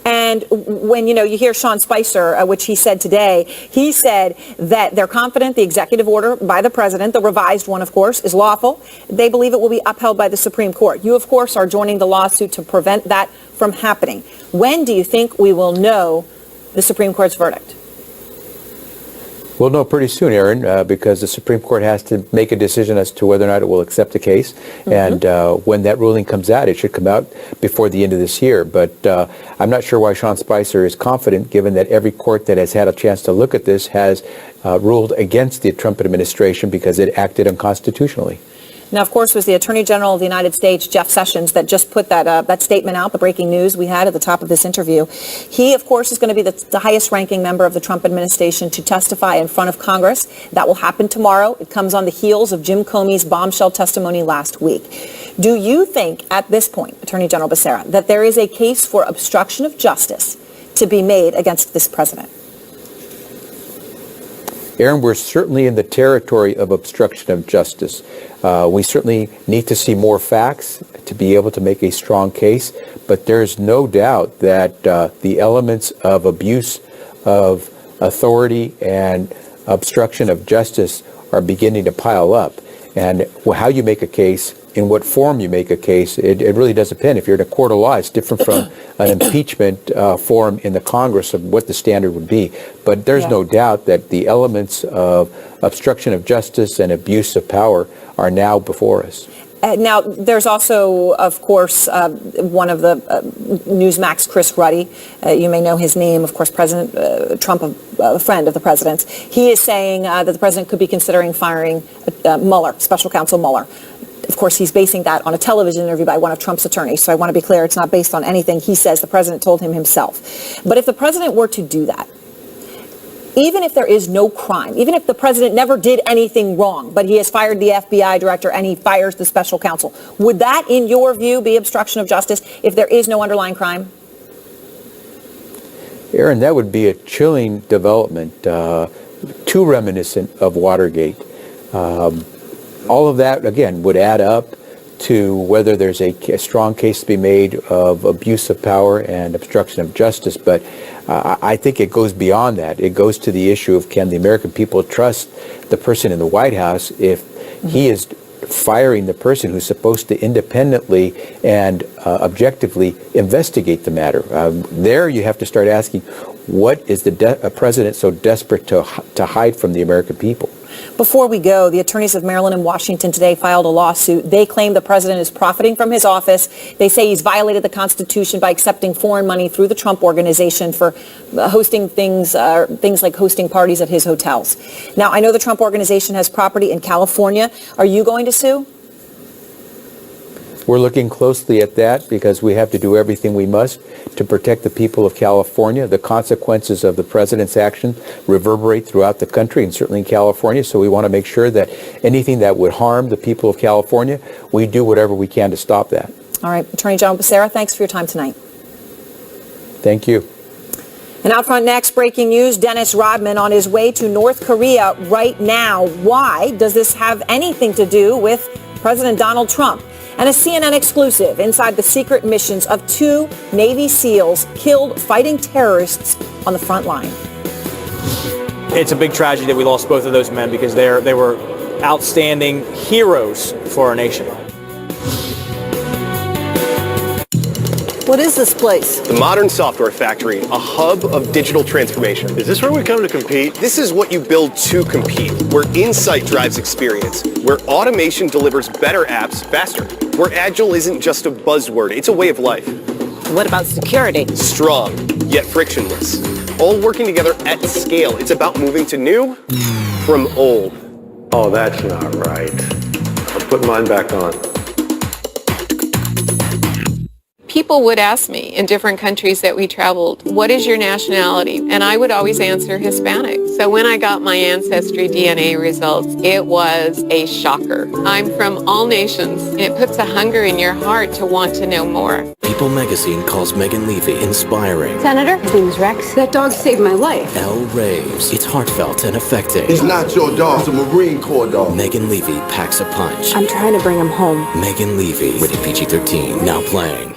And when, you hear Sean Spicer, which he said today, he said that they're confident the executive order by the president, the revised one, of course, is lawful. They believe it will be upheld by the Supreme Court. You, of course, are joining the lawsuit to prevent that from happening. When do you think we will know the Supreme Court's verdict? We'll know pretty soon, Aaron, because the Supreme Court has to make a decision as to whether or not it will accept the case. Mm-hmm. And when that ruling comes out, it should come out before the end of this year. But I'm not sure why Sean Spicer is confident, given that every court that has had a chance to look at this has ruled against the Trump administration because it acted unconstitutionally. Now, of course, it was the Attorney General of the United States, Jeff Sessions, that just put that statement out, the breaking news we had at the top of this interview. He, of course, is going to be the highest-ranking member of the Trump administration to testify in front of Congress. That will happen tomorrow. It comes on the heels of Jim Comey's bombshell testimony last week. Do you think, at this point, Attorney General Becerra, that there is a case for obstruction of justice to be made against this president? Aaron, we're certainly in the territory of obstruction of justice. We certainly need to see more facts to be able to make a strong case, but there's no doubt that the elements of abuse of authority and obstruction of justice are beginning to pile up. And how you make a case, in what form you make a case, it really does depend. If you're in a court of law, it's different from an impeachment forum in the Congress of what the standard would be. But there's no doubt that the elements of obstruction of justice and abuse of power are now before us. Now, there's also, of course, one of the Newsmax, Chris Ruddy. You may know his name, of course, President Trump, a friend of the president's. He is saying that the president could be considering firing Mueller, Special Counsel Mueller. Of course, he's basing that on a television interview by one of Trump's attorneys. So I want to be clear, it's not based on anything he says the president told him himself. But if the president were to do that, even if there is no crime, even if the president never did anything wrong, but he has fired the FBI director and he fires the special counsel, would that, in your view, be obstruction of justice if there is no underlying crime? Aaron, that would be a chilling development, too reminiscent of Watergate. All of that, again, would add up to whether there's a strong case to be made of abuse of power and obstruction of justice. But I think it goes beyond that. It goes to the issue of, can the American people trust the person in the White House if he is firing the person who's supposed to independently and objectively investigate the matter? There you have to start asking, what is the president so desperate to hide from the American people? Before we go, the attorneys of Maryland and Washington today filed a lawsuit. They claim the president is profiting from his office. They say he's violated the Constitution by accepting foreign money through the Trump Organization for hosting things like hosting parties at his hotels. Now, I know the Trump Organization has property in California. Are you going to sue? We're looking closely at that because we have to do everything we must to protect the people of California. The consequences of the president's action reverberate throughout the country and certainly in California, so we want to make sure that anything that would harm the people of California, we do whatever we can to stop that. All right, Attorney General Becerra, thanks for your time tonight. Thank you. And out front next, breaking news, Dennis Rodman on his way to North Korea right now. Why does this have anything to do with President Donald Trump? And a CNN exclusive inside the secret missions of 2 Navy SEALs killed fighting terrorists on the front line. It's a big tragedy that we lost both of those men because they were outstanding heroes for our nation. What is this place? The Modern Software Factory, a hub of digital transformation. Is this where we come to compete? This is what you build to compete, where insight drives experience, where automation delivers better apps faster, where agile isn't just a buzzword, it's a way of life. What about security? Strong, yet frictionless. All working together at scale. It's about moving to new from old. Oh, that's not right. I'll put mine back on. People would ask me in different countries that we traveled, what is your nationality? And I would always answer Hispanic. So when I got my Ancestry DNA results, it was a shocker. I'm from all nations. It puts a hunger in your heart to want to know more. People magazine calls Megan Levy inspiring. Senator, his name is Rex. That dog saved my life. Elle raves. It's heartfelt and affecting. He's not your dog. It's a Marine Corps dog. Megan Levy packs a punch. I'm trying to bring him home. Megan Levy, rated PG-13, now playing.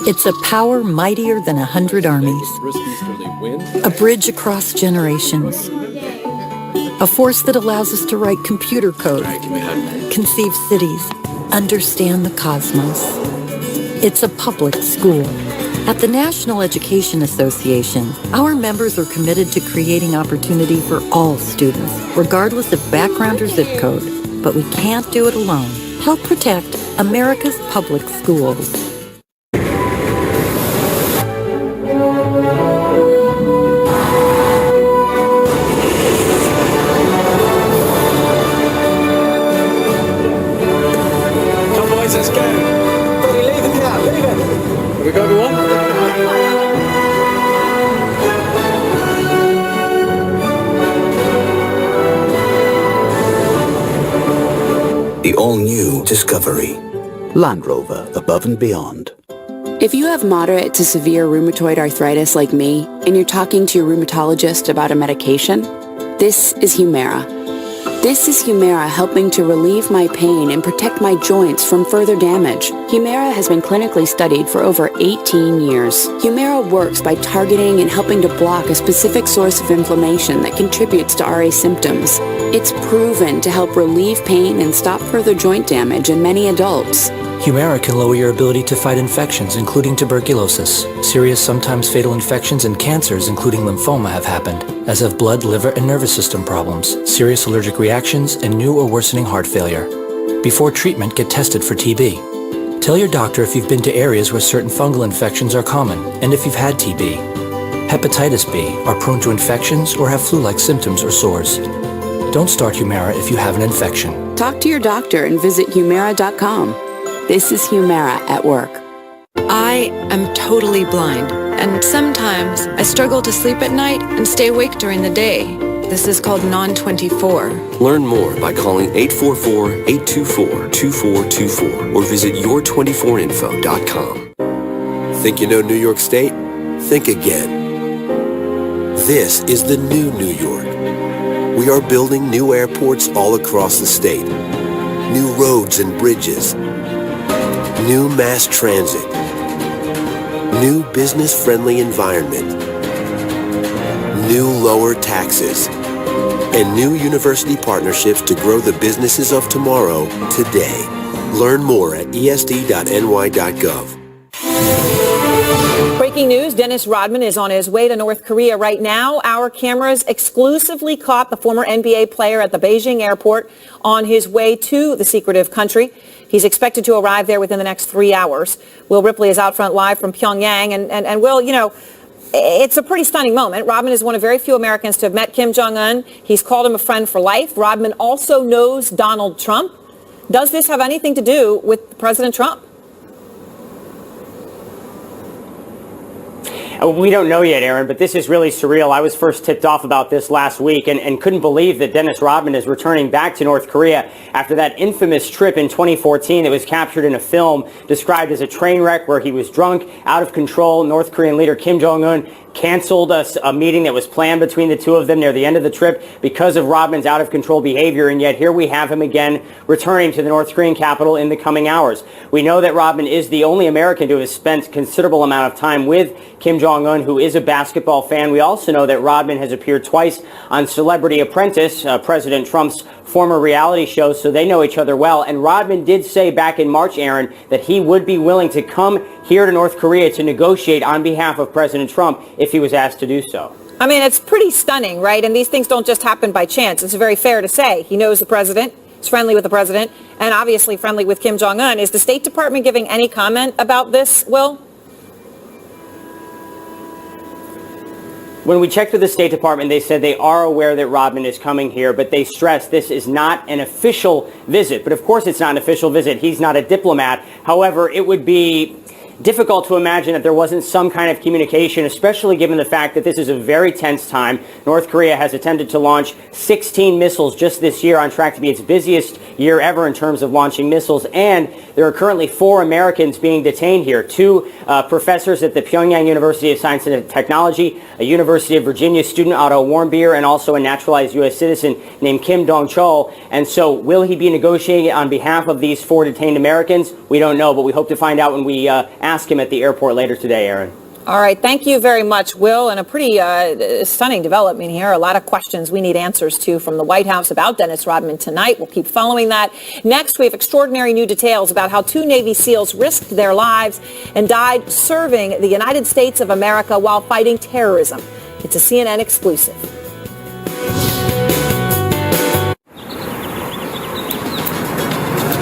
It's a power mightier than 100 armies. A bridge across generations. A force that allows us to write computer code, conceive cities, understand the cosmos. It's a public school. At the National Education Association, our members are committed to creating opportunity for all students, regardless of background or zip code. But we can't do it alone. Help protect America's public schools. The all-new Discovery. Land Rover, above and beyond. If you have moderate to severe rheumatoid arthritis like me, and you're talking to your rheumatologist about a medication, this is Humira. This is Humira helping to relieve my pain and protect my joints from further damage. Humira has been clinically studied for over 18 years. Humira works by targeting and helping to block a specific source of inflammation that contributes to RA symptoms. It's proven to help relieve pain and stop further joint damage in many adults. Humira can lower your ability to fight infections, including tuberculosis. Serious, sometimes fatal infections and cancers, including lymphoma, have happened, as have blood, liver, and nervous system problems, serious allergic reactions, and new or worsening heart failure. Before treatment, get tested for TB. Tell your doctor if you've been to areas where certain fungal infections are common, and if you've had TB. Hepatitis B, are prone to infections, or have flu-like symptoms or sores. Don't start Humira if you have an infection. Talk to your doctor and visit Humira.com. This is Humira at work. I am totally blind, and sometimes I struggle to sleep at night and stay awake during the day. This is called non-24. Learn more by calling 844-824-2424 or visit your24info.com. Think you know New York State? Think again. This is the new New York. We are building new airports all across the state, new roads and bridges, new mass transit, new business-friendly environment, new lower taxes, and new university partnerships to grow the businesses of tomorrow today. Learn more at esd.ny.gov. Breaking news, Dennis Rodman is on his way to North Korea right now. Our cameras exclusively caught the former NBA player at the Beijing airport on his way to the secretive country. He's expected to arrive there within the next 3 hours. Will Ripley is out front live from Pyongyang. And Will, you know, it's a pretty stunning moment. Rodman is one of very few Americans to have met Kim Jong-un. He's called him a friend for life. Rodman also knows Donald Trump. Does this have anything to do with President Trump? We don't know yet, Aaron, but this is really surreal. I was first tipped off about this last week and couldn't believe that Dennis Rodman is returning back to North Korea after that infamous trip in 2014 that was captured in a film described as a train wreck where he was drunk, out of control. North Korean leader Kim Jong-un canceled a meeting that was planned between the two of them near the end of the trip because of Rodman's out-of-control behavior, and yet here we have him again returning to the North Korean capital in the coming hours. We know that Rodman is the only American to have spent considerable amount of time with Kim Jong-un, who is a basketball fan. We also know that Rodman has appeared twice on Celebrity Apprentice, President Trump's former reality show, so they know each other well. And Rodman did say back in March, Aaron, that he would be willing to come here to North Korea to negotiate on behalf of President Trump if he was asked to do so. I mean, it's pretty stunning, right? And these things don't just happen by chance. It's very fair to say. He knows the president, is friendly with the president, and obviously friendly with Kim Jong-un. Is the State Department giving any comment about this, Will? When we checked with the State Department, they said they are aware that Rodman is coming here, but they stress this is not an official visit. But of course it's not an official visit. He's not a diplomat. However, it would be difficult to imagine that there wasn't some kind of communication, especially given the fact that this is a very tense time. North Korea has attempted to launch 16 missiles just this year, on track to be its busiest year ever in terms of launching missiles. And there are currently 4 Americans being detained here. 2 professors at the Pyongyang University of Science and Technology, a University of Virginia student, Otto Warmbier, and also a naturalized U.S. citizen named Kim Dong-chol. And so will he be negotiating on behalf of these 4 detained Americans? We don't know, but we hope to find out when we ask him at the airport later today, Aaron. All right. Thank you very much, Will. And a pretty stunning development here. A lot of questions we need answers to from the White House about Dennis Rodman tonight. We'll keep following that. Next, we have extraordinary new details about how 2 Navy SEALs risked their lives and died serving the United States of America while fighting terrorism. It's a CNN exclusive.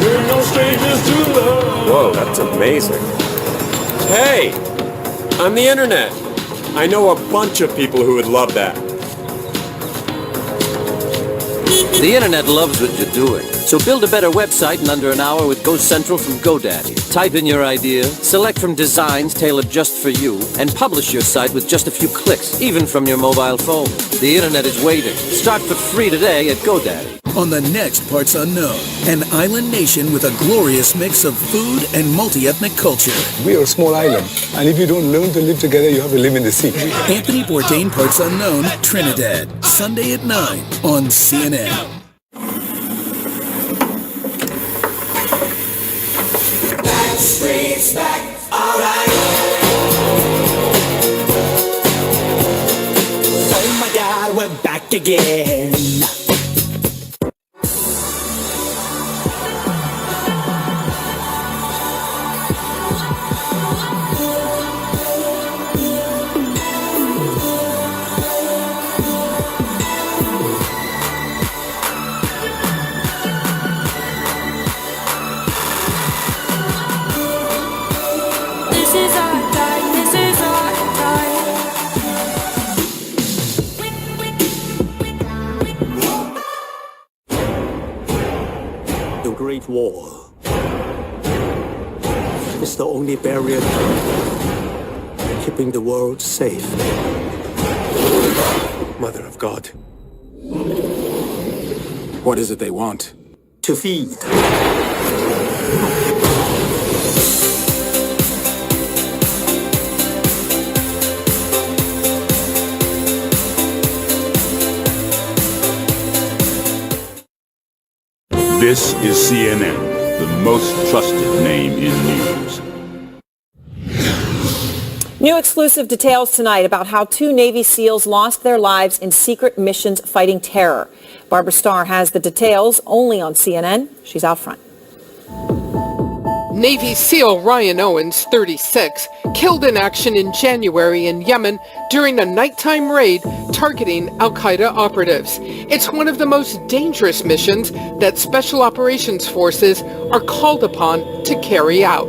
We're no strangers to love. Whoa, that's amazing. Hey, on the internet, I know a bunch of people who would love that. The internet loves what you're doing. So build a better website in under an hour with GoCentral from GoDaddy. Type in your idea, select from designs tailored just for you, and publish your site with just a few clicks, even from your mobile phone. The internet is waiting. Start for free today at GoDaddy. On the next Parts Unknown, an island nation with a glorious mix of food and multi-ethnic culture. We are a small island, and if you don't learn to live together, you have to live in the sea. Anthony Bourdain, Parts Unknown, Trinidad, Sunday at 9 on CNN. Streets back, all right. Oh my God, we're back again. Great Wall is the only barrier keeping the world safe. Mother of God. What is it they want? To feed. This is CNN, the most trusted name in news. New exclusive details tonight about how 2 Navy SEALs lost their lives in secret missions fighting terror. Barbara Starr has the details only on CNN. She's out front. Navy SEAL Ryan Owens, 36, killed in action in January in Yemen during a nighttime raid targeting al-Qaeda operatives. It's one of the most dangerous missions that Special Operations Forces are called upon to carry out.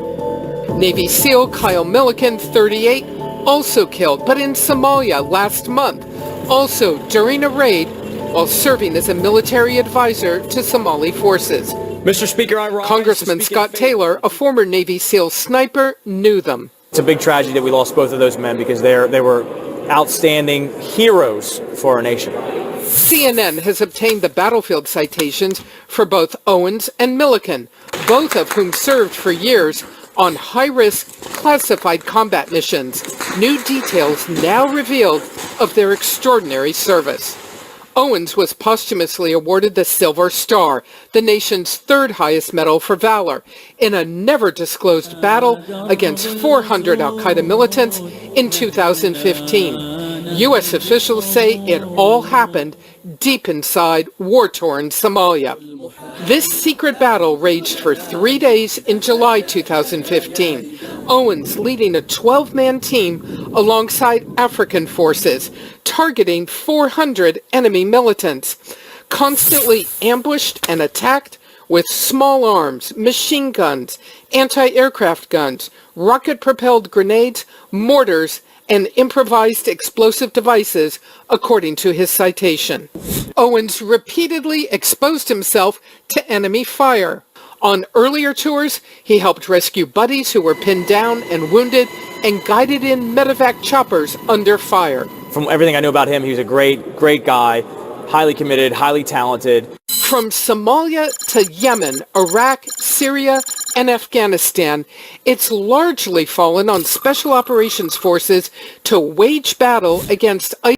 Navy SEAL Kyle Milliken, 38, also killed, but in Somalia last month, also during a raid while serving as a military advisor to Somali forces. Mr. Speaker, I rise. Congressman Scott Taylor, a former Navy SEAL sniper, knew them. It's a big tragedy that we lost both of those men because they were outstanding heroes for our nation. CNN has obtained the battlefield citations for both Owens and Milliken, both of whom served for years on high-risk classified combat missions. New details now revealed of their extraordinary service. Owens was posthumously awarded the Silver Star, the nation's third highest medal for valor, in a never-disclosed battle against 400 al-Qaeda militants in 2015. U.S. officials say it all happened deep inside war-torn Somalia. This secret battle raged for 3 days in July 2015. Owens leading a 12-man team alongside African forces, targeting 400 enemy militants, constantly ambushed and attacked with small arms, machine guns, anti-aircraft guns, rocket-propelled grenades, mortars, and improvised explosive devices, according to his citation. Owens repeatedly exposed himself to enemy fire. On earlier tours, he helped rescue buddies who were pinned down and wounded and guided in medevac choppers under fire. From everything I know about him, he was a great guy, highly committed, highly talented. From Somalia to Yemen, Iraq, Syria, and Afghanistan, it's largely fallen on special operations forces to wage battle against ISIS.